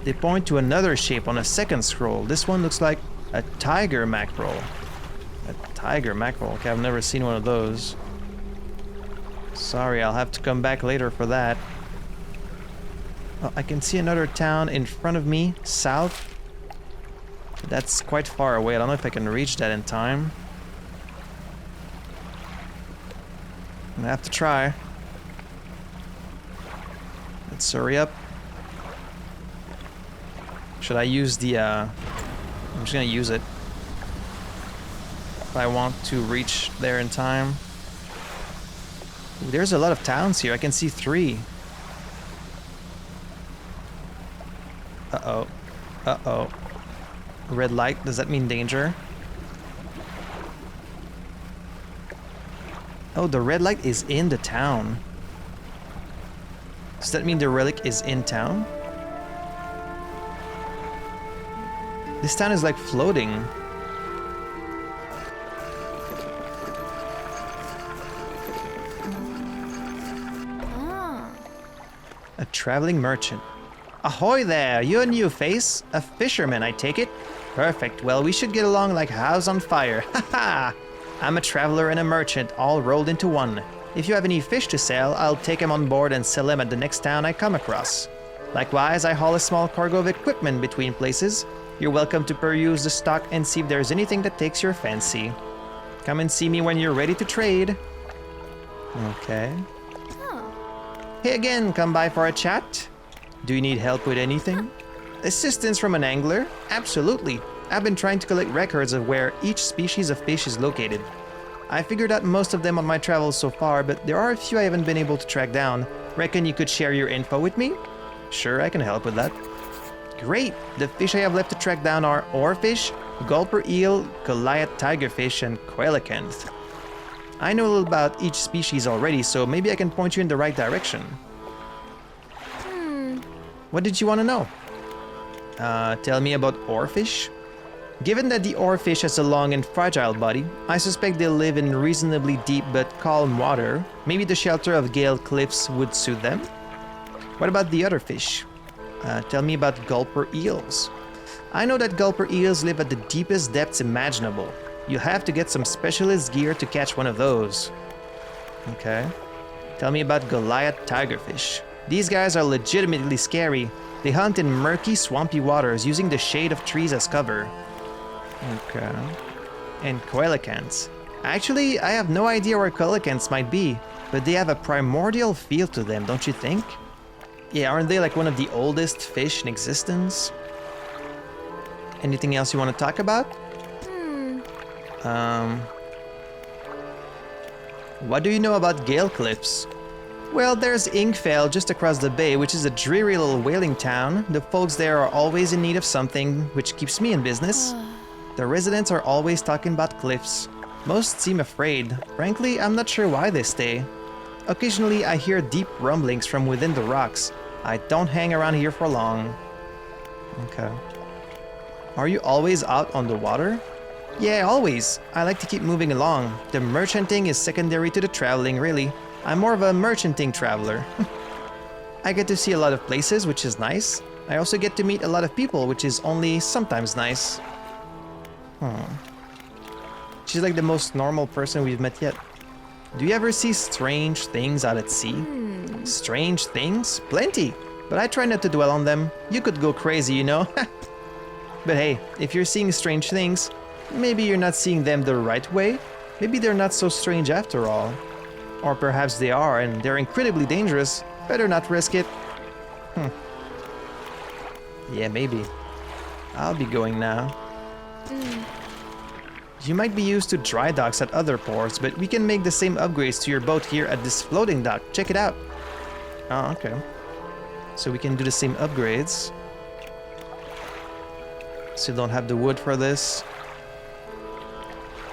They point to another shape on a second scroll. This one looks like a tiger mackerel. A tiger mackerel. Okay, I've never seen one of those. Sorry, I'll have to come back later for that. Oh, I can see another town in front of me, south. That's quite far away. I don't know if I can reach that in time. I'm gonna have to try. Let's hurry up. Should I use the, I'm just gonna use it. If I want to reach there in time. Ooh, there's a lot of towns here. I can see 3. Uh-oh. Uh-oh. Red light, does that mean danger? Oh, the red light is in the town. Does that mean the relic is in town? This town is like floating. A traveling merchant. Ahoy there, you a new face? A fisherman, I take it? Perfect, well we should get along like a house on fire. Haha! I'm a traveler and a merchant, all rolled into one. If you have any fish to sell, I'll take them on board and sell them at the next town I come across. Likewise, I haul a small cargo of equipment between places. You're welcome to peruse the stock and see if there's anything that takes your fancy. Come and see me when you're ready to trade. Okay. Hey again, come by for a chat? Do you need help with anything? Assistance from an angler? Absolutely. I've been trying to collect records of where each species of fish is located. I figured out most of them on my travels so far, but there are a few I haven't been able to track down. Reckon you could share your info with me? Sure, I can help with that. Great! The fish I have left to track down are oarfish, gulper eel, Goliath tigerfish, and coelacanth. I know a little about each species already, so maybe I can point you in the right direction. What did you want to know? Tell me about oarfish? Given that the oarfish has a long and fragile body, I suspect they live in reasonably deep but calm water. Maybe the shelter of Gale Cliffs would suit them? What about the other fish? Tell me about gulper eels. I know that gulper eels live at the deepest depths imaginable. You'll have to get some specialist gear to catch one of those. Okay. Tell me about Goliath tigerfish. These guys are legitimately scary. They hunt in murky, swampy waters using the shade of trees as cover. Okay. And coelacanths. Actually, I have no idea where coelacanths might be, but they have a primordial feel to them, don't you think? Yeah, aren't they like one of the oldest fish in existence? Anything else you want to talk about? What do you know about Gale Cliffs? Well, there's Inkfell just across the bay, which is a dreary little whaling town. The folks there are always in need of something, which keeps me in business. The residents are always talking about cliffs. Most seem afraid. Frankly, I'm not sure why they stay. Occasionally, I hear deep rumblings from within the rocks. I don't hang around here for long. Okay. Are you always out on the water? Yeah, always. I like to keep moving along. The merchanting is secondary to the traveling, really. I'm more of a merchanting traveler. I get to see a lot of places, which is nice. I also get to meet a lot of people, which is only sometimes nice. She's like the most normal person we've met yet. Do you ever see strange things out at sea? Strange things? Plenty. But I try not to dwell on them. You could go crazy, you know? But hey, if you're seeing strange things, maybe you're not seeing them the right way. Maybe they're not so strange after all. Or perhaps they are, and they're incredibly dangerous. Better not risk it. Yeah, maybe. I'll be going now. You might be used to dry docks at other ports, but we can make the same upgrades to your boat here at this floating dock. Check it out. Oh, okay. So we can do the same upgrades. So you don't have the wood for this.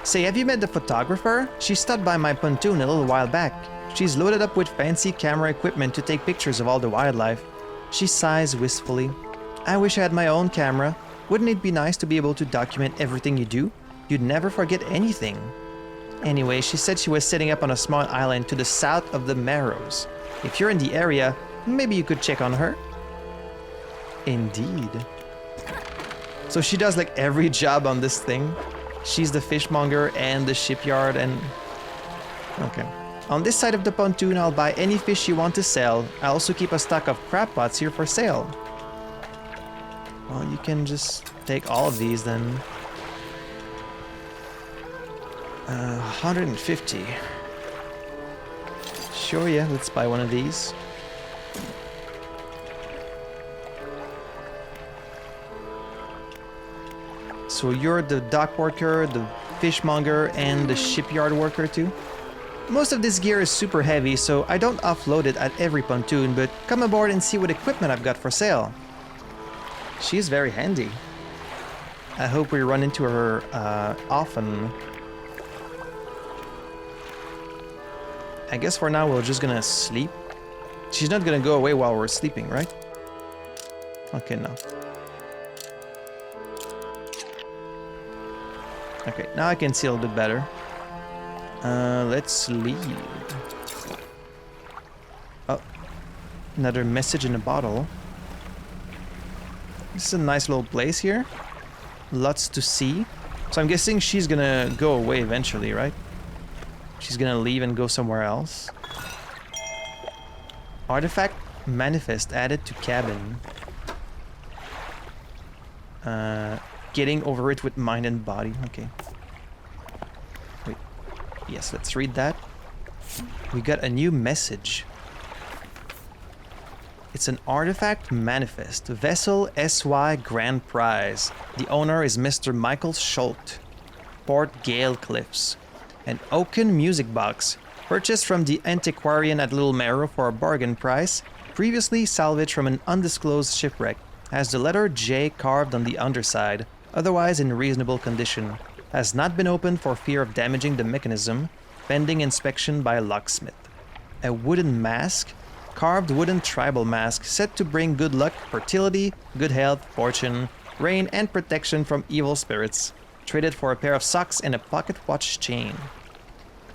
Say, have you met the photographer? She stopped by my pontoon a little while back. She's loaded up with fancy camera equipment to take pictures of all the wildlife. She sighs wistfully. I wish I had my own camera. Wouldn't it be nice to be able to document everything you do? You'd never forget anything. Anyway, she said she was setting up on a small island to the south of the Marrows. If you're in the area, maybe you could check on her. Indeed. So she does like every job on this thing. She's the fishmonger and the shipyard and... Okay. On this side of the pontoon, I'll buy any fish you want to sell. I also keep a stock of crab pots here for sale. Well, you can just take all of these then. 150. Sure, yeah, let's buy one of these. So you're the dock worker, the fishmonger, and the shipyard worker too? Most of this gear is super heavy, so I don't offload it at every pontoon, but come aboard and see what equipment I've got for sale. She's very handy. I hope we run into her often. I guess for now we're just gonna sleep. She's not gonna go away while we're sleeping, right? Okay, no. Okay, now I can see a little bit better. Let's leave. Oh, another message in a bottle. This is a nice little place here. Lots to see. So I'm guessing she's gonna go away eventually, right? She's gonna leave and go somewhere else. Artifact manifest added to cabin. Getting over it with mind and body. Okay. Wait. Yes, let's read that. We got a new message. It's an artifact manifest. Vessel SY Grand Prize. The owner is Mr. Michael Schult. Port Gale Cliffs. An oaken music box. Purchased from the antiquarian at Little Marrow for a bargain price. Previously salvaged from an undisclosed shipwreck. Has the letter J carved on the underside. Otherwise in reasonable condition. Has not been opened for fear of damaging the mechanism. Pending inspection by a locksmith. A wooden mask. Carved wooden tribal mask said to bring good luck, fertility, good health, fortune, rain, and protection from evil spirits. Traded for a pair of socks and a pocket watch chain.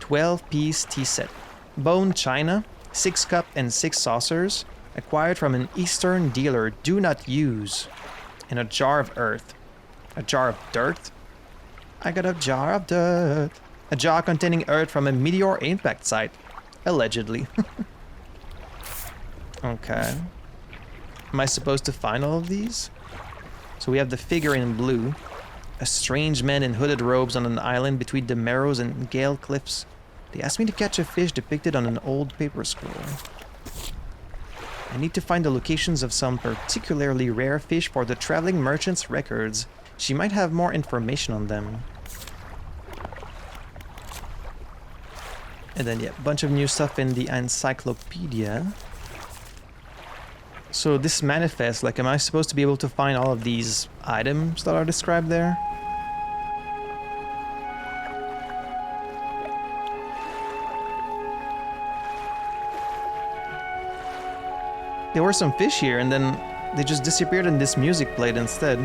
12-piece tea set. Bone china, 6 cup and 6 saucers. Acquired from an Eastern dealer. Do not use. And a jar of earth. A jar of dirt? I got a jar of dirt. A jar containing earth from a meteor impact site. Allegedly. Okay. Am I supposed to find all of these? So we have the figure in blue. A strange man in hooded robes on an island between the Marrows and Gale Cliffs. They asked me to catch a fish depicted on an old paper scroll. I need to find the locations of some particularly rare fish for the traveling merchant's records. She might have more information on them. And then, yeah, a bunch of new stuff in the encyclopedia. So this manifest, like, am I supposed to be able to find all of these items that are described there? There were some fish here, and then they just disappeared and this music played instead.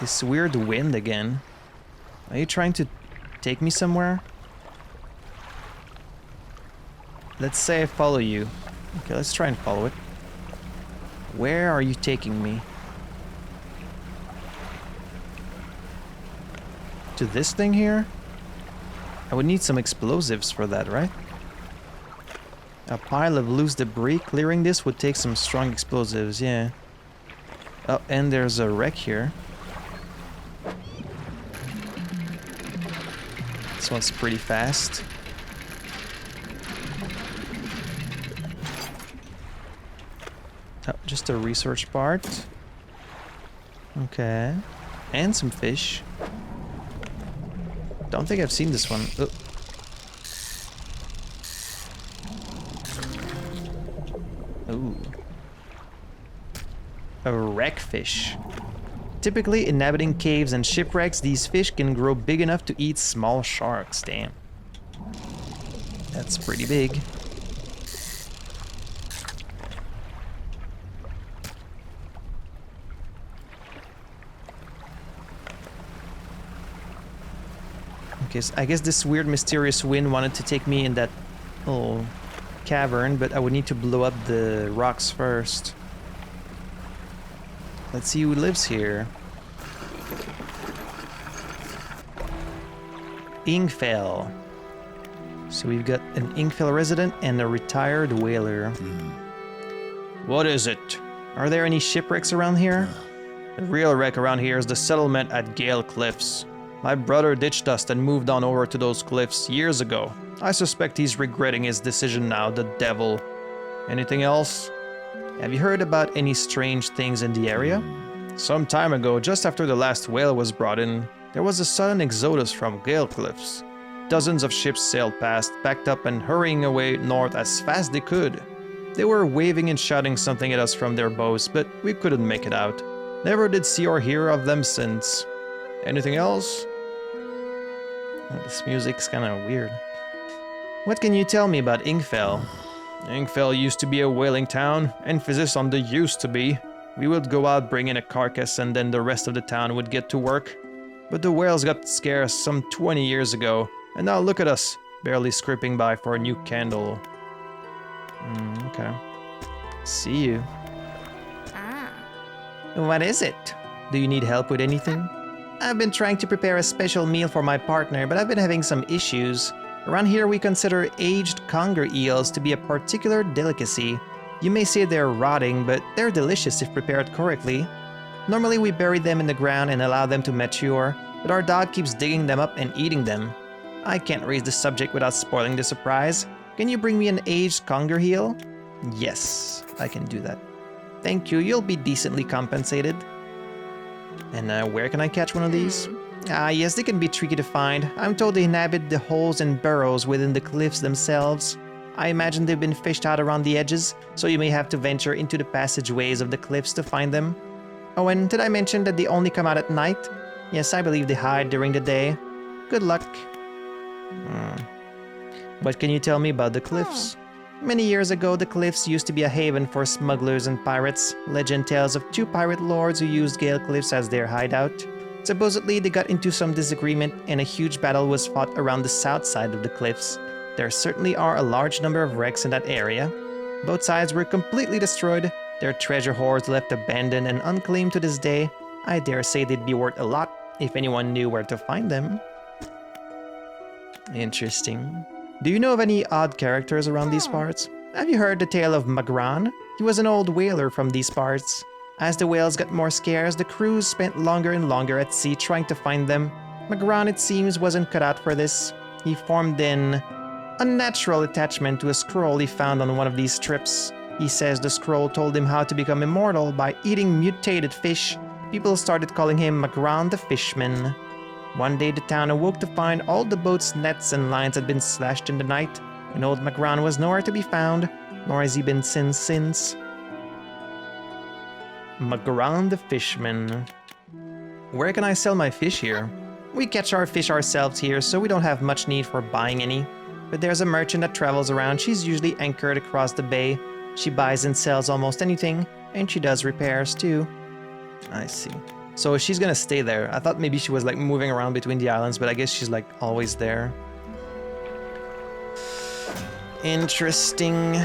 This weird wind again. Are you trying to take me somewhere? Let's say I follow you. Okay, let's try and follow it. Where are you taking me? To this thing here? I would need some explosives for that, right? A pile of loose debris. Clearing this would take some strong explosives, yeah. Oh, and there's a wreck here. This one's pretty fast. Oh, just a research part. Okay. And some fish. Don't think I've seen this one. Oh. Ooh. A wreckfish. Typically inhabiting caves and shipwrecks, these fish can grow big enough to eat small sharks. Damn. That's pretty big. Okay, so I guess this weird mysterious wind wanted to take me in that little cavern, but I would need to blow up the rocks first. Let's see who lives here. Ingfell. So we've got an Ingfell resident and a retired whaler. What is it? Are there any shipwrecks around here? The real wreck around here is the settlement at Gale Cliffs. My brother ditched us and moved on over to those cliffs years ago. I suspect he's regretting his decision now, the devil. Anything else? Have you heard about any strange things in the area? Some time ago, just after the last whale was brought in, there was a sudden exodus from Gale Cliffs. Dozens of ships sailed past, packed up and hurrying away north as fast they could. They were waving and shouting something at us from their boats, but we couldn't make it out. Never did see or hear of them since. Anything else? This music's kind of weird. What can you tell me about Ingfell? Ingfell used to be a whaling town, emphasis on the used to be. We would go out bringing a carcass and then the rest of the town would get to work. But the whales got scarce some 20 years ago, and now look at us, barely scraping by for a new candle. Okay. See you. What is it? Do you need help with anything? I've been trying to prepare a special meal for my partner, but I've been having some issues. Around here we consider aged conger eels to be a particular delicacy. You may say they're rotting, but they're delicious if prepared correctly. Normally we bury them in the ground and allow them to mature, but our dog keeps digging them up and eating them. I can't raise the subject without spoiling the surprise. Can you bring me an aged conger eel? Yes, I can do that. Thank you, you'll be decently compensated. And where can I catch one of these? Yes, they can be tricky to find. I'm told they inhabit the holes and burrows within the cliffs themselves. I imagine they've been fished out around the edges, so you may have to venture into the passageways of the cliffs to find them. Oh, and did I mention that they only come out at night? Yes, I believe they hide during the day. Good luck. What can you tell me about the cliffs? Many years ago, the cliffs used to be a haven for smugglers and pirates. Legend tells of 2 pirate lords who used Gale Cliffs as their hideout. Supposedly, they got into some disagreement and a huge battle was fought around the south side of the cliffs. There certainly are a large number of wrecks in that area. Both sides were completely destroyed, their treasure hoards left abandoned and unclaimed to this day. I dare say they'd be worth a lot if anyone knew where to find them. Interesting. Do you know of any odd characters around these parts? Have you heard the tale of Magran? He was an old whaler from these parts. As the whales got more scarce, the crews spent longer and longer at sea trying to find them. Magran, it seems, wasn't cut out for this. He formed an unnatural attachment to a scroll he found on one of these trips. He says the scroll told him how to become immortal by eating mutated fish. People started calling him Magran the Fishman. One day the town awoke to find all the boat's nets and lines had been slashed in the night, and old Magran was nowhere to be found, nor has he been since. Magran the Fishman. Where can I sell my fish here? We catch our fish ourselves here, so we don't have much need for buying any. But there's a merchant that travels around. She's usually anchored across the bay. She buys and sells almost anything, and she does repairs too. I see. So she's gonna stay there. I thought maybe she was like moving around between the islands, but I guess she's like always there. Interesting.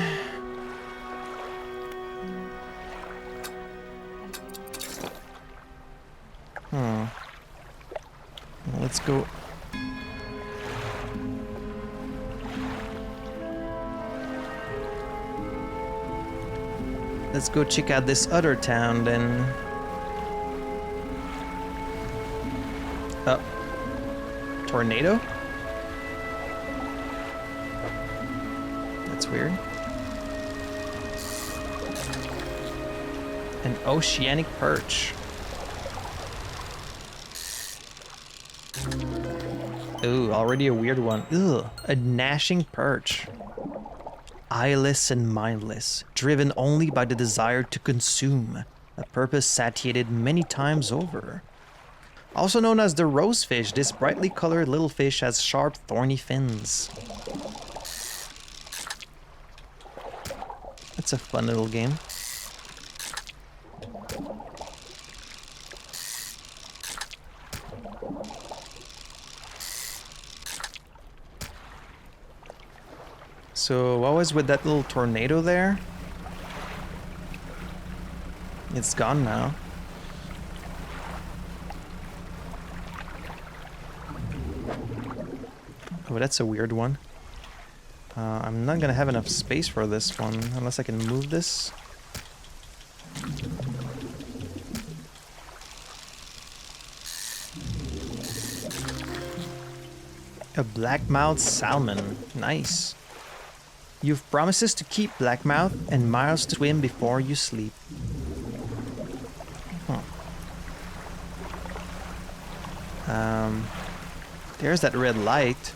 Let's go. Let's go check out this other town then. Tornado? That's weird. An oceanic perch. Ooh, already a weird one. Ugh, a gnashing perch. Eyeless and mindless, driven only by the desire to consume, a purpose satiated many times over. Also known as the rosefish, this brightly colored little fish has sharp, thorny fins. It's a fun little game. So what was with that little tornado there? It's gone now. Oh, that's a weird one. I'm not gonna have enough space for this one unless I can move this. A blackmouth salmon. Nice. You've promises to keep blackmouth and miles to swim before you sleep. There's that red light.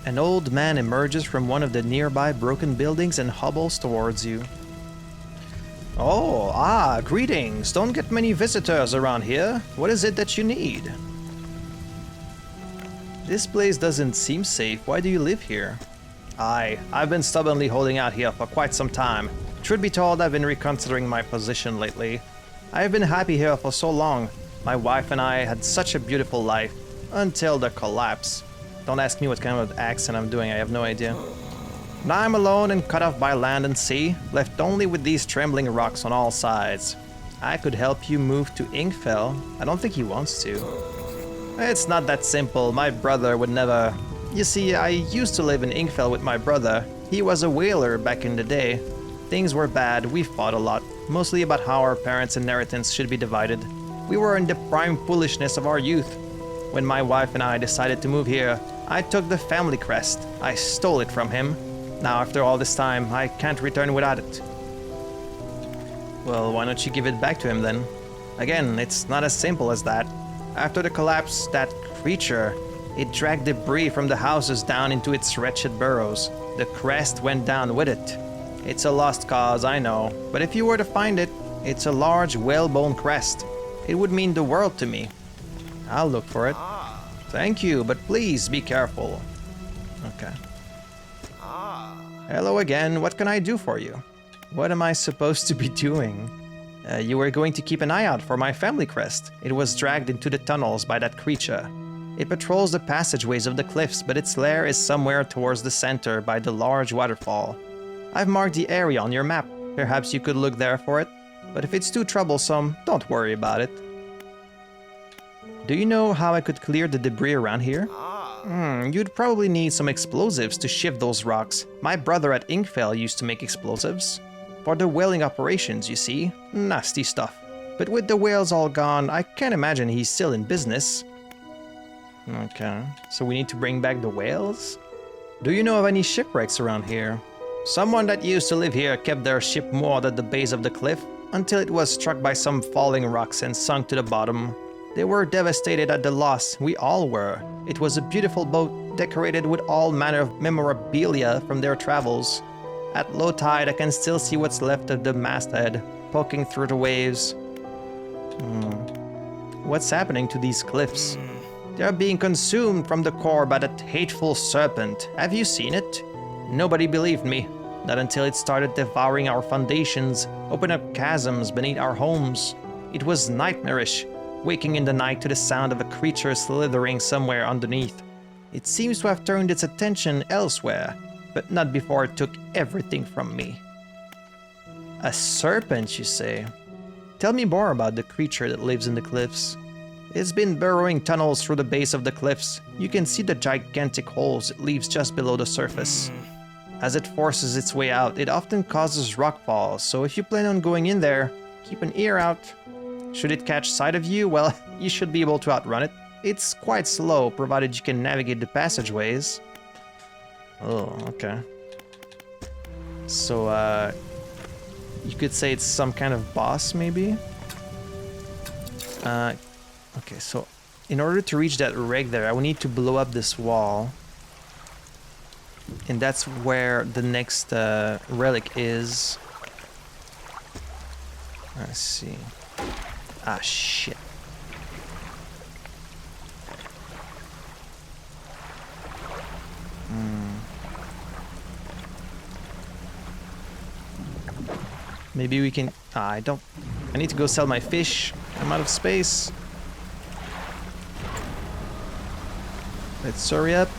An old man emerges from one of the nearby broken buildings and hobbles towards you. Oh, greetings. Don't get many visitors around here. What is it that you need? This place doesn't seem safe. Why do you live here? I've been stubbornly holding out here for quite some time. Truth be told, I've been reconsidering my position lately. I've been happy here for so long. My wife and I had such a beautiful life. Until the collapse. Don't ask me what kind of accent I'm doing, I have no idea. Now I'm alone and cut off by land and sea, left only with these trembling rocks on all sides. I could help you move to Inkfell. I don't think he wants to. It's not that simple. My brother would never... You see, I used to live in Inkfell with my brother. He was a whaler back in the day. Things were bad, we fought a lot, mostly about how our parents' inheritance should be divided. We were in the prime foolishness of our youth. When my wife and I decided to move here, I took the family crest. I stole it from him. Now, after all this time, I can't return without it. Well, why don't you give it back to him then? Again, it's not as simple as that. After the collapse, that creature, it dragged debris from the houses down into its wretched burrows. The crest went down with it. It's a lost cause, I know, but if you were to find it, it's a large, whalebone crest. It would mean the world to me. I'll look for it. Thank you, but please be careful. Okay. Hello again, what can I do for you? What am I supposed to be doing? You were going to keep an eye out for my family crest. It was dragged into the tunnels by that creature. It patrols the passageways of the cliffs, but its lair is somewhere towards the center by the large waterfall. I've marked the area on your map. Perhaps you could look there for it. But if it's too troublesome, don't worry about it. Do you know how I could clear the debris around here? You'd probably need some explosives to shift those rocks. My brother at Inkfell used to make explosives. For the whaling operations, you see. Nasty stuff. But with the whales all gone, I can't imagine he's still in business. Okay, so we need to bring back the whales? Do you know of any shipwrecks around here? Someone that used to live here kept their ship moored at the base of the cliff until it was struck by some falling rocks and sunk to the bottom. They were devastated at the loss, we all were. It was a beautiful boat, decorated with all manner of memorabilia from their travels. At low tide, I can still see what's left of the masthead, poking through the waves. What's happening to these cliffs? They're being consumed from the core by that hateful serpent. Have you seen it? Nobody believed me. Not until it started devouring our foundations, opened up chasms beneath our homes. It was nightmarish, waking in the night to the sound of a creature slithering somewhere underneath. It seems to have turned its attention elsewhere, but not before it took everything from me. A serpent, you say? Tell me more about the creature that lives in the cliffs. It's been burrowing tunnels through the base of the cliffs. You can see the gigantic holes it leaves just below the surface. As it forces its way out, it often causes rockfalls, so if you plan on going in there, keep an ear out. Should it catch sight of you, well, you should be able to outrun it. It's quite slow, provided you can navigate the passageways. Oh, okay. So, you could say it's some kind of boss, maybe? Okay, so in order to reach that rig there, I will need to blow up this wall. And that's where the next relic is. Let's see. Ah, shit. Maybe we can... I don't... I need to go sell my fish. I'm out of space. Let's hurry up.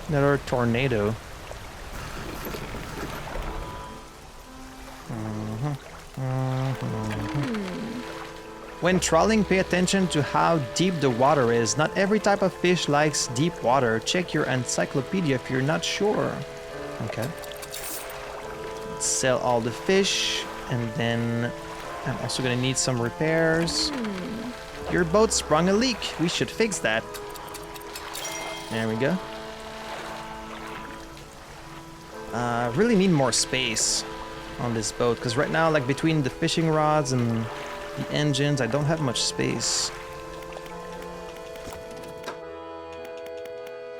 Another tornado. When trawling, pay attention to how deep the water is. Not every type of fish likes deep water. Check your encyclopedia if you're not sure. Okay. Let's sell all the fish, and then I'm also gonna need some repairs. Your boat sprung a leak. We should fix that. There we go. Really need more space on this boat, because right now, like between the fishing rods and the engines, I don't have much space.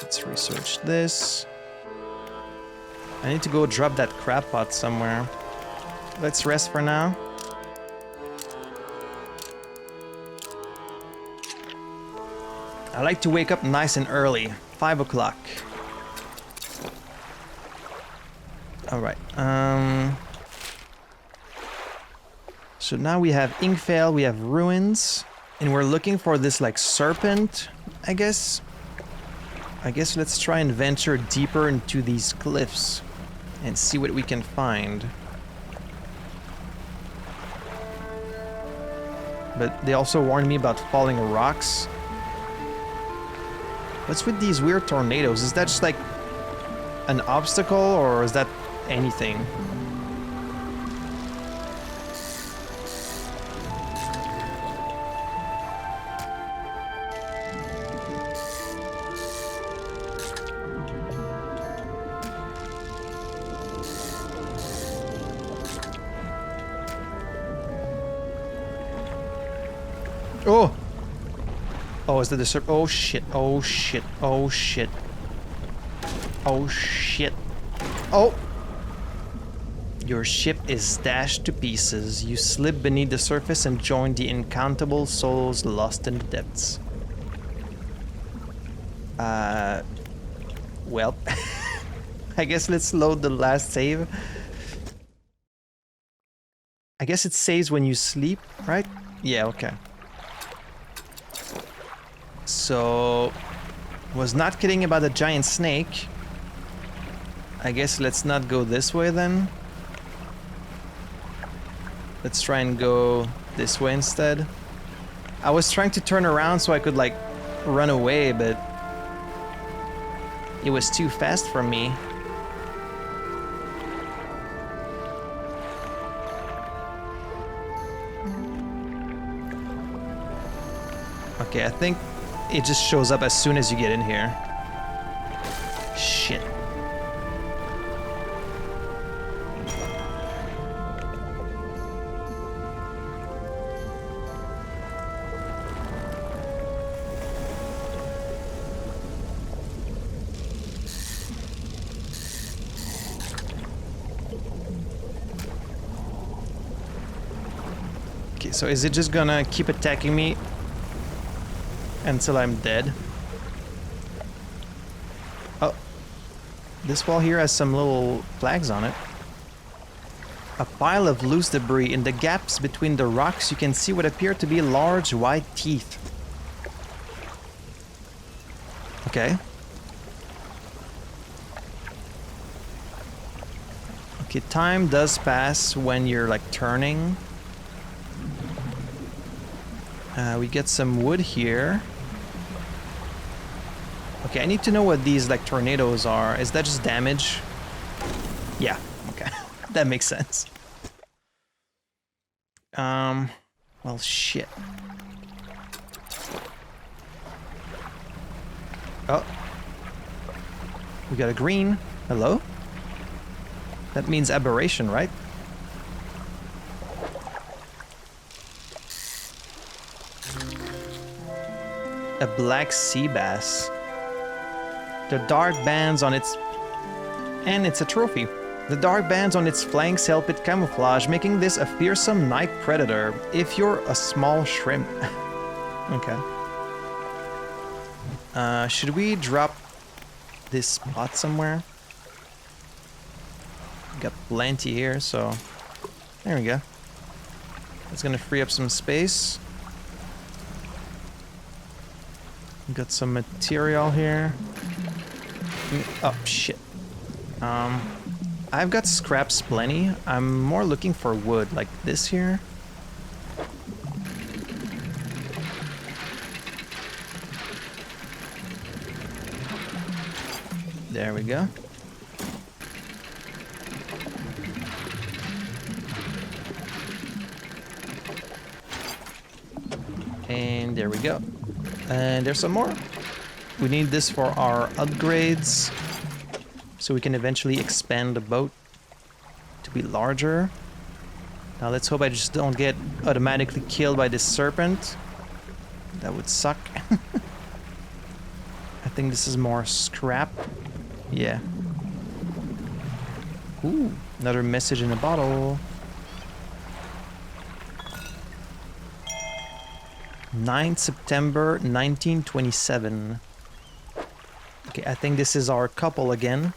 Let's research this. I need to go drop that crab pot somewhere. Let's rest for now. I like to wake up nice and early, 5 o'clock. Alright, so now we have Inkvale, we have ruins, and we're looking for this like serpent, I guess. Let's try and venture deeper into these cliffs and see what we can find. But they also warned me about falling rocks. What's with these weird tornadoes? Is that just like an obstacle, or is that anything? Oh! Oh, is that the serpent? Oh shit, oh shit, oh shit. Oh shit. Oh! Your ship is dashed to pieces. You slip beneath the surface and join the incountable souls lost in the depths. Well, I guess let's load the last save. I guess it saves when you sleep, right? Yeah, okay. So, was not kidding about the giant snake. I guess let's not go this way then. Let's try and go this way instead. I was trying to turn around so I could like run away, but it was too fast for me. Okay, I think it just shows up as soon as you get in here. Shit. Okay, so is it just gonna keep attacking me until I'm dead? Oh, this wall here has some little flags on it. A pile of loose debris. In the gaps between the rocks, you can see what appear to be large white teeth. Okay. Okay, time does pass when you're like turning. We get some wood here. Okay, I need to know what these like tornadoes are. Is that just damage? Yeah, okay. That makes sense. Well, shit. Oh. We got a green. Hello? That means aberration, right? A black sea bass. The dark bands on its... And it's a trophy. The dark bands on its flanks help it camouflage, making this a fearsome night predator if you're a small shrimp. Okay. Should we drop this spot somewhere? Got plenty here, so... There we go. It's gonna free up some space. Got some material here. Oh, shit. I've got scraps plenty. I'm more looking for wood, like this here. There we go. And there we go. And there's some more. We need this for our upgrades, so we can eventually expand the boat to be larger. Now let's hope I just don't get automatically killed by this serpent. That would suck. I think this is more scrap. Yeah. Ooh, another message in a bottle. 9th September 1927. Okay, I think this is our couple again.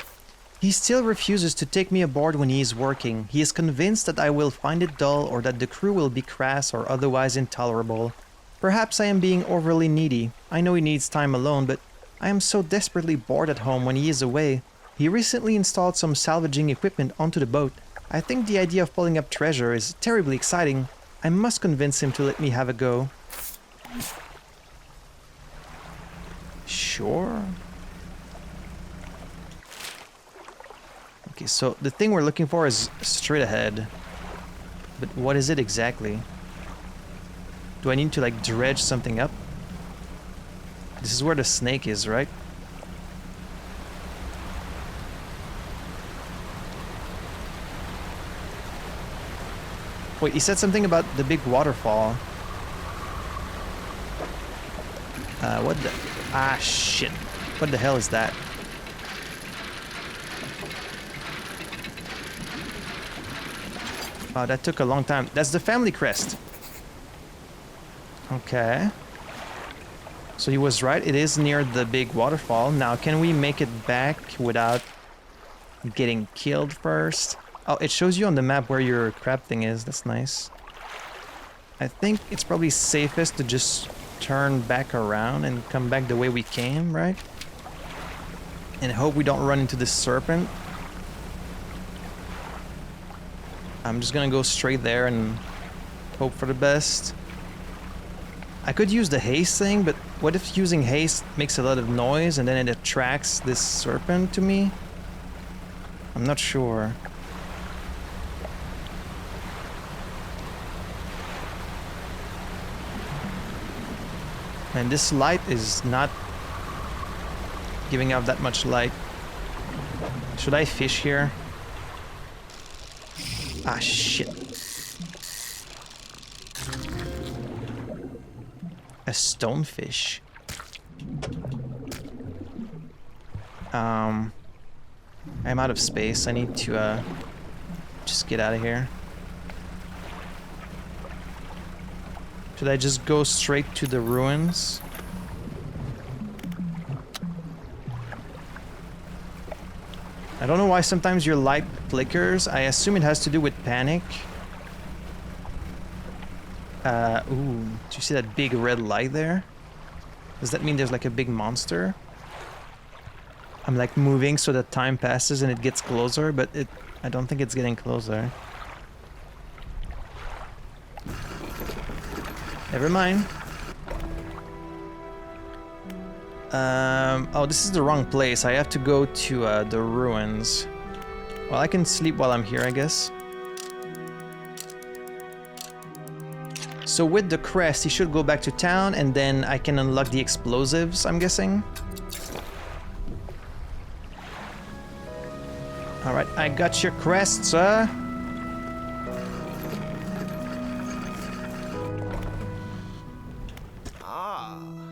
He still refuses to take me aboard when he is working. He is convinced that I will find it dull or that the crew will be crass or otherwise intolerable. Perhaps I am being overly needy. I know he needs time alone, but I am so desperately bored at home when he is away. He recently installed some salvaging equipment onto the boat. I think the idea of pulling up treasure is terribly exciting. I must convince him to let me have a go. Sure. Okay, so the thing we're looking for is straight ahead. But what is it exactly? Do I need to like dredge something up? This is where the snake is, right? Wait, he said something about the big waterfall. What the... Ah, shit. What the hell is that? Oh, that took a long time. That's the family crest. Okay. So he was right. It is near the big waterfall. Now, can we make it back without getting killed first? Oh, it shows you on the map where your crab thing is. That's nice. I think it's probably safest to just turn back around and come back the way we came, right? And hope we don't run into this serpent. I'm just gonna go straight there and hope for the best. I could use the haste thing, but what if using haste makes a lot of noise and then it attracts this serpent to me? I'm not sure. And this light is not giving out that much light. Should I fish here? Ah, shit. A stonefish. I'm out of space. I need to just get out of here. Should I just go straight to the ruins? I don't know why sometimes your light flickers. I assume it has to do with panic. Ooh, do you see that big red light there? Does that mean there's like a big monster? I'm like moving so that time passes and it gets closer, but I don't think it's getting closer. Never mind. Oh, this is the wrong place. I have to go to the ruins. Well, I can sleep while I'm here, I guess. So with the crest, he should go back to town, and then I can unlock the explosives, I'm guessing. Alright, I got your crest, sir.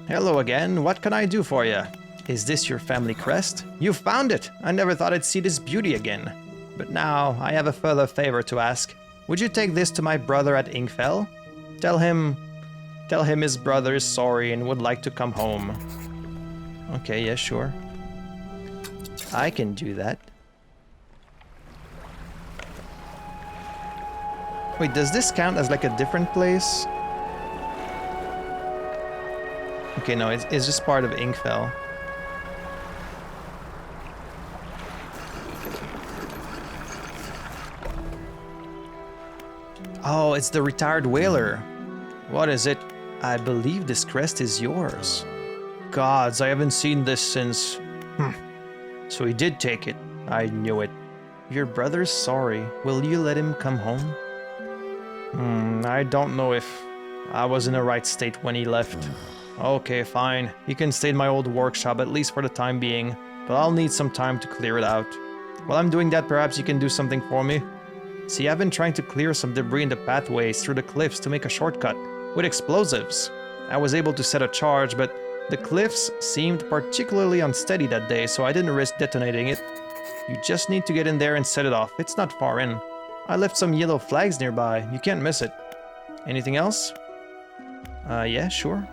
Hello again, what can I do for you? Is this your family crest? You found it! I never thought I'd see this beauty again. But now, I have a further favor to ask. Would you take this to my brother at Inkfell? Tell him his brother is sorry and would like to come home. Okay, yeah, sure. I can do that. Wait, does this count as like a different place? Okay, no, it's just part of Inkfell. Oh, it's the retired whaler. What is it? I believe this crest is yours. Gods, I haven't seen this since... So he did take it. I knew it. Your brother's sorry. Will you let him come home? I don't know if I was in the right state when he left. Okay, fine. He can stay in my old workshop, at least for the time being. But I'll need some time to clear it out. While I'm doing that, perhaps you can do something for me? See, I've been trying to clear some debris in the pathways through the cliffs to make a shortcut. With explosives. I was able to set a charge, but the cliffs seemed particularly unsteady that day, so I didn't risk detonating it. You just need to get in there and set it off. It's not far in. I left some yellow flags nearby. You can't miss it. Anything else? Yeah, sure.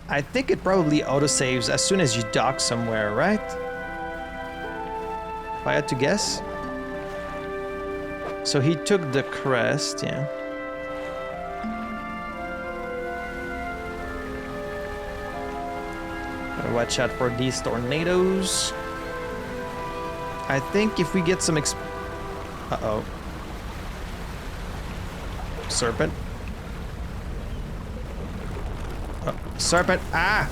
I think it probably autosaves as soon as you dock somewhere, right? If I had to guess. So he took the crest, yeah. Gotta watch out for these tornadoes. I think if we get some uh-oh. Serpent. Oh, serpent! Ah!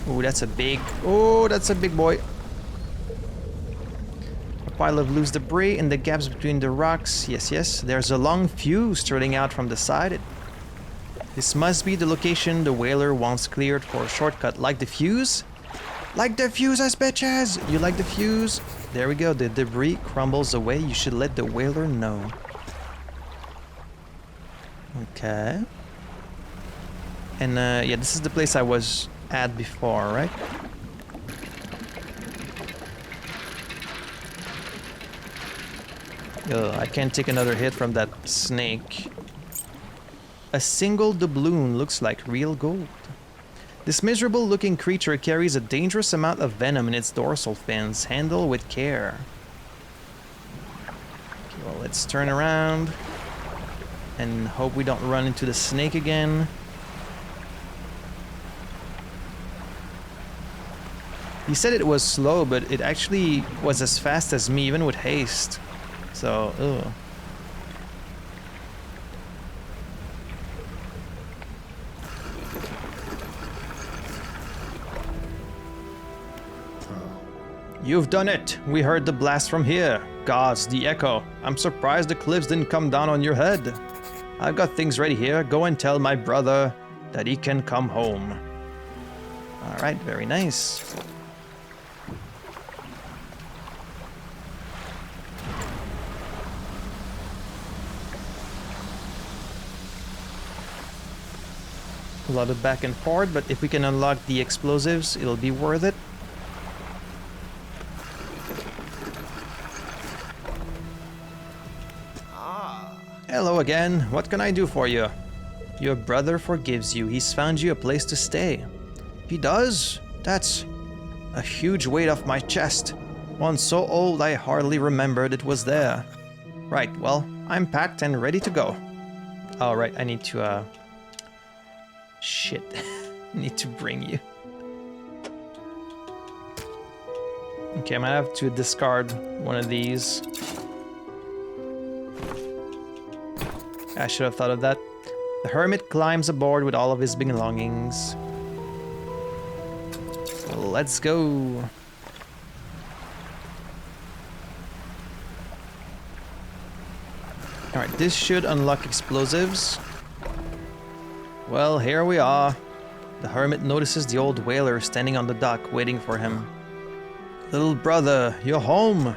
Ooh, that's a big... Oh, that's a big boy. A pile of loose debris in the gaps between the rocks. Yes, yes. There's a long fuse trailing out from the side. This must be the location the whaler once cleared for a shortcut. Like the fuse? Like the fuse, us bitches! You like the fuse? There we go. The debris crumbles away. You should let the whaler know. Okay. And yeah, this is the place I was at before, right? Ugh, I can't take another hit from that snake. A single doubloon looks like real gold. This miserable looking creature carries a dangerous amount of venom in its dorsal fins. Handle with care. Okay, well, let's turn around and hope we don't run into the snake again. He said it was slow, but it actually was as fast as me, even with haste. So, ugh. You've done it! We heard the blast from here. Gods, the echo. I'm surprised the cliffs didn't come down on your head. I've got things ready here. Go and tell my brother that he can come home. Alright, very nice. A lot of back and forth, but if we can unlock the explosives, it'll be worth it. Hello again. What can I do for you? Your brother forgives you. He's found you a place to stay. He does? That's a huge weight off my chest. One so old I hardly remembered it was there. Right, well, I'm packed and ready to go. Oh, right, I need to, Shit. I need to bring you. Okay, I might have to discard one of these. I should have thought of that. The hermit climbs aboard with all of his belongings. Let's go. Alright, this should unlock explosives. Well, here we are. The hermit notices the old whaler standing on the dock waiting for him. Little brother, you're home.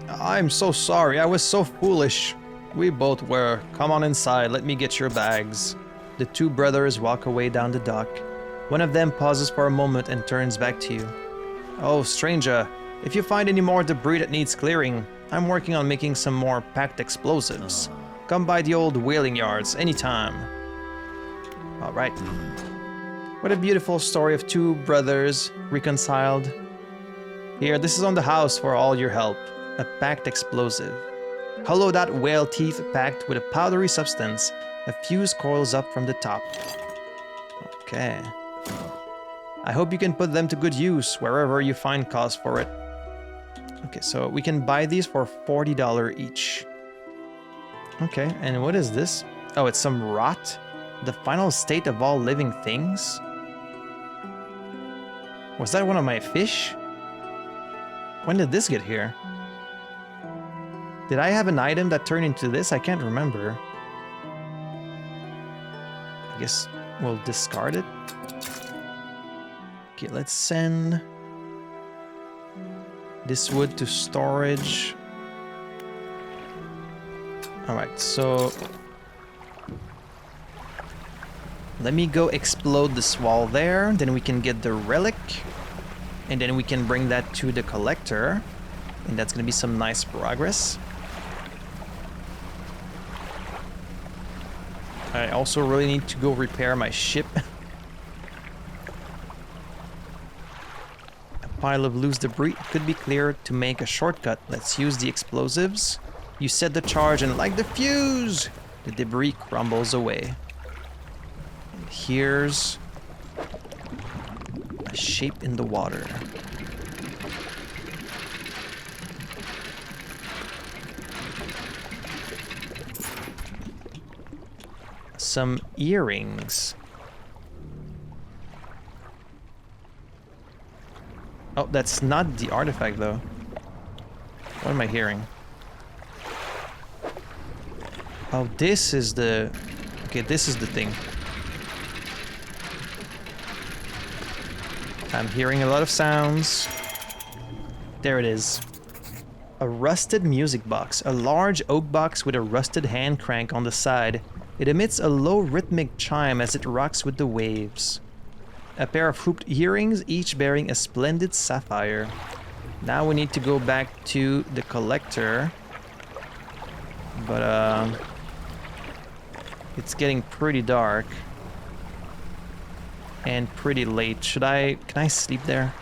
I'm so sorry, I was so foolish. We both were. Come on inside, let me get your bags. The two brothers walk away down the dock. One of them pauses for a moment and turns back to you. Oh, stranger, if you find any more debris that needs clearing, I'm working on making some more packed explosives. Come by the old whaling yards anytime. All right. What a beautiful story of two brothers reconciled. Here, this is on the house for all your help. A packed explosive. Hollow that whale teeth packed with a powdery substance. A fuse coils up from the top. Okay. I hope you can put them to good use wherever you find cause for it. Okay, so we can buy these for $40 each. Okay, and what is this? Oh, it's some rot? The final state of all living things? Was that one of my fish? When did this get here? Did I have an item that turned into this? I can't remember. I guess we'll discard it. Okay, let's send this wood to storage. Alright, so let me go explode this wall there, then we can get the relic, and then we can bring that to the collector, and that's gonna be some nice progress. I also really need to go repair my ship. A pile of loose debris could be cleared to make a shortcut. Let's use the explosives. You set the charge and like the fuse, the debris crumbles away. And here's a shape in the water. Some earrings. Oh, that's not the artifact though. What am I hearing? Oh, this is the... Okay, this is the thing. I'm hearing a lot of sounds. There it is. A rusted music box. A large oak box with a rusted hand crank on the side. It emits a low rhythmic chime as it rocks with the waves. A pair of hooped earrings, each bearing a splendid sapphire. Now we need to go back to the collector. But, it's getting pretty dark. And pretty late. Can I sleep there?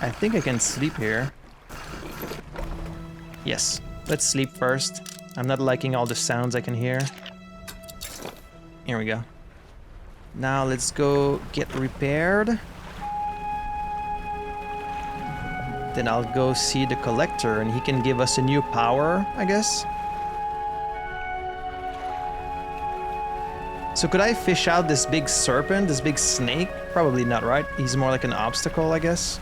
I think I can sleep here. Yes. Let's sleep first. I'm not liking all the sounds I can hear. Here we go. Now let's go get repaired. Then I'll go see the collector and he can give us a new power, I guess. So could I fish out this big serpent, this big snake? Probably not, right? He's more like an obstacle, I guess.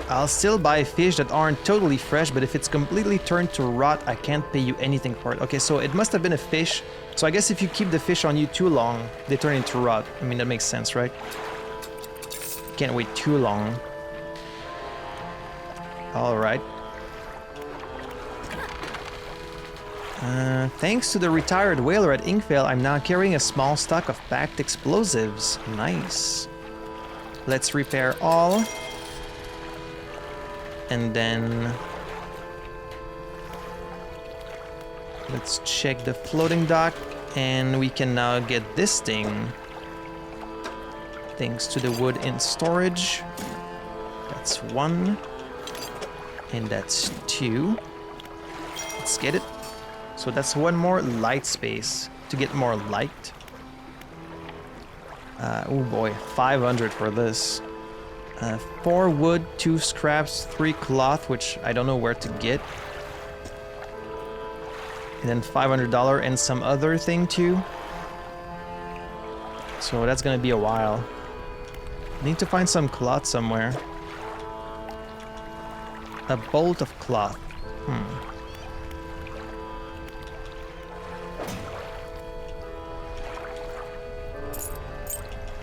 I'll still buy fish that aren't totally fresh, but if it's completely turned to rot, I can't pay you anything for it. Okay, so it must have been a fish. So I guess if you keep the fish on you too long, they turn into rot. I mean, that makes sense, right? Can't wait too long. Alright. Thanks to the retired whaler at Inkvale, I'm now carrying a small stock of packed explosives. Nice. Let's repair all. And then let's check the floating dock, and we can now get this thing. Thanks to the wood in storage. That's one. And that's two. Let's get it. So that's one more light space to get more light. Oh boy, 500 for this. 4 wood, 2 scraps, 3 cloth, which I don't know where to get. And then $500 and some other thing too. So that's gonna be a while. Need to find some cloth somewhere. A bolt of cloth.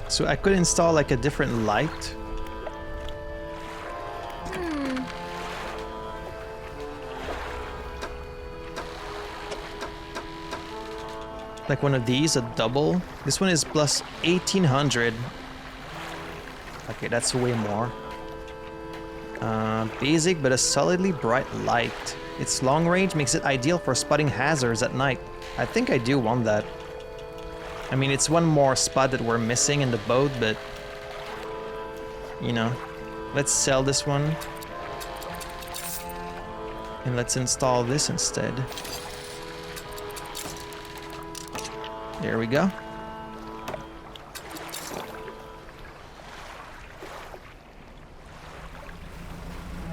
So I could install like a different light. Like one of these, a double. This one is plus 1800. Okay, that's way more. Basic, but a solidly bright light. Its long range makes it ideal for spotting hazards at night. I think I do want that. I mean, it's one more spot that we're missing in the boat, but... you know, let's sell this one. And let's install this instead. There we go.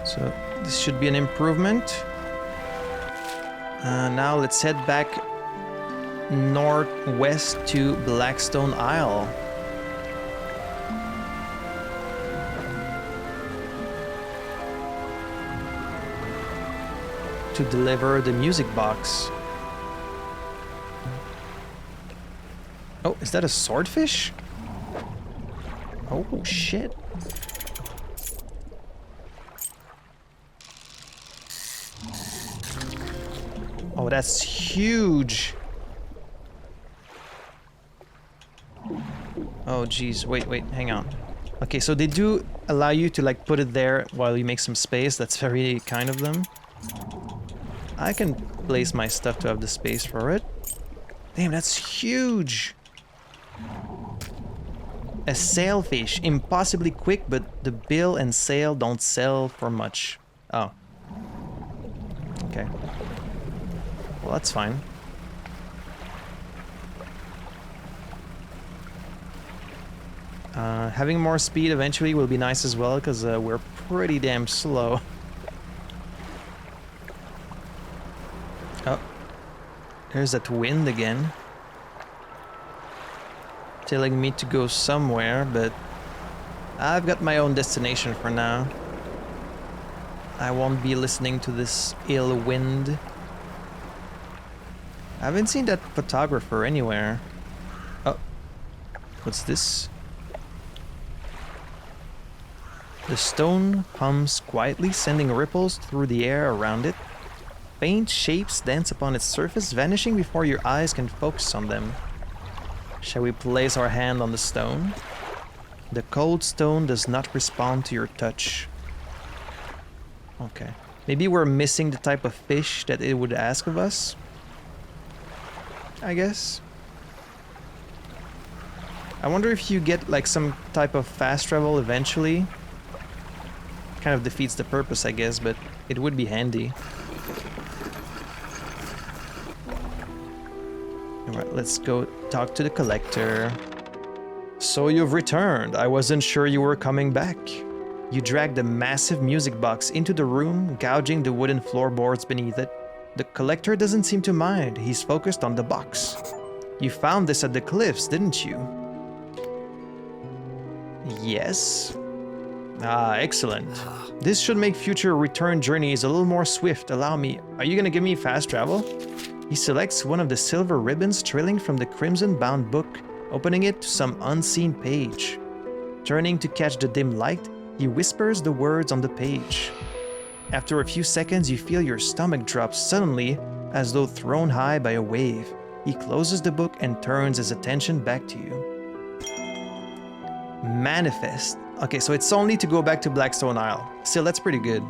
So this should be an improvement. Now let's head back northwest to Blackstone Isle. To deliver the music box. Oh, is that a swordfish? Oh, shit. Oh, that's huge. Oh, geez. Wait, hang on. Okay, so they do allow you to, like, put it there while you make some space. That's very kind of them. I can place my stuff to have the space for it. Damn, that's huge. A sailfish, impossibly quick, but the bill and sail don't sell for much. Oh. Okay. Well, that's fine. Having more speed eventually will be nice as well, because we're pretty damn slow. Oh. There's that wind again. Telling me to go somewhere, but I've got my own destination for now. I won't be listening to this ill wind. I haven't seen that photographer anywhere. Oh, what's this? The stone hums quietly, sending ripples through the air around it. Faint shapes dance upon its surface, vanishing before your eyes can focus on them. Shall we place our hand on the stone? The cold stone does not respond to your touch. Okay. Maybe we're missing the type of fish that it would ask of us? I guess. I wonder if you get like some type of fast travel eventually. Kind of defeats the purpose, I guess, but it would be handy. Alright, let's go talk to the collector. So you've returned. I wasn't sure you were coming back. You dragged a massive music box into the room, gouging the wooden floorboards beneath it. The collector doesn't seem to mind. He's focused on the box. You found this at the cliffs, didn't you? Yes. Ah, excellent. This should make future return journeys a little more swift. Allow me. Are you gonna give me fast travel? He selects one of the silver ribbons trailing from the crimson-bound book, opening it to some unseen page. Turning to catch the dim light, he whispers the words on the page. After a few seconds, you feel your stomach drop suddenly, as though thrown high by a wave. He closes the book and turns his attention back to you. Manifest. Okay, so it's only to go back to Blackstone Isle. Still, that's pretty good.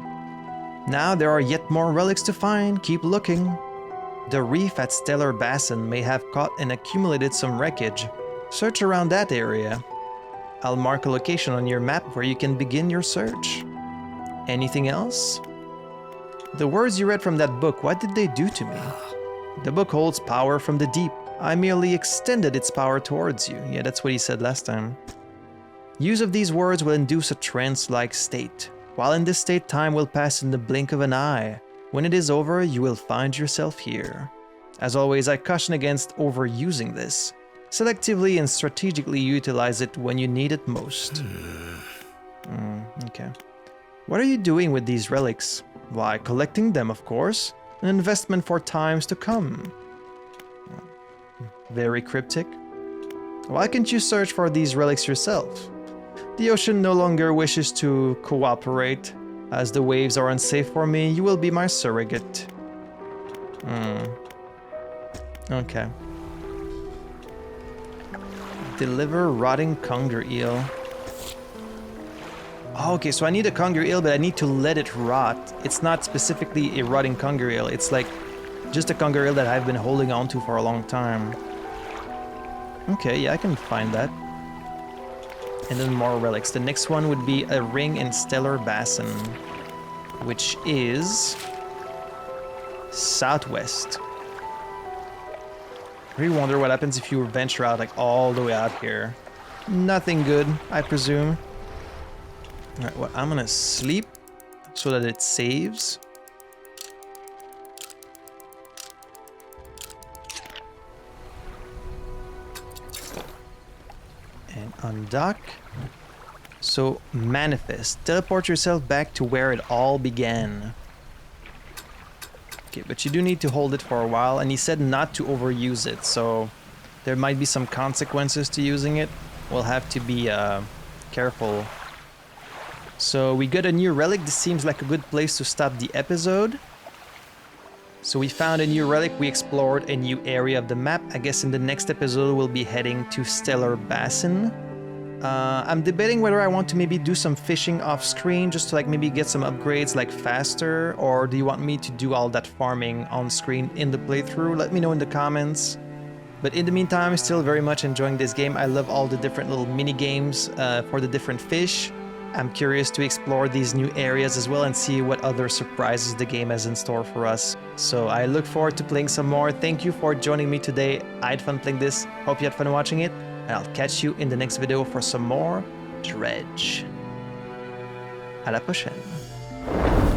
Now there are yet more relics to find. Keep looking. The reef at Stellar Basin may have caught and accumulated some wreckage. Search around that area. I'll mark a location on your map where you can begin your search. Anything else? The words you read from that book, what did they do to me? The book holds power from the deep. I merely extended its power towards you. Yeah, that's what he said last time. Use of these words will induce a trance-like state. While in this state, time will pass in the blink of an eye. When it is over, you will find yourself here. As always, I caution against overusing this. Selectively and strategically utilize it when you need it most. Okay. What are you doing with these relics? Why, collecting them, of course. An investment for times to come. Very cryptic. Why can't you search for these relics yourself? The ocean no longer wishes to cooperate. As the waves are unsafe for me, you will be my surrogate. Okay. Deliver rotting conger eel. Oh, okay, so I need a conger eel, but I need to let it rot. It's not specifically a rotting conger eel. It's like just a conger eel that I've been holding on to for a long time. Okay, yeah, I can find that. And then more relics. The next one would be a ring in Stellar Basin, which is southwest. I really wonder what happens if you venture out like all the way out here. Nothing good, I presume. Alright, well, I'm gonna sleep so that it saves. And undock. So, manifest. Teleport yourself back to where it all began. Okay, but you do need to hold it for a while, and he said not to overuse it, so there might be some consequences to using it. We'll have to be careful. So we got a new relic. This seems like a good place to stop the episode. So we found a new relic. We explored a new area of the map. I guess in the next episode we'll be heading to Stellar Basin. I'm debating whether I want to maybe do some fishing off screen just to like maybe get some upgrades like faster, or do you want me to do all that farming on screen in the playthrough? Let me know in the comments. But in the meantime, I'm still very much enjoying this game. I love all the different little mini games for the different fish. I'm curious to explore these new areas as well and see what other surprises the game has in store for us. So I look forward to playing some more. Thank you for joining me today. I had fun playing this. Hope you had fun watching it. And I'll catch you in the next video for some more Dredge. À la prochaine.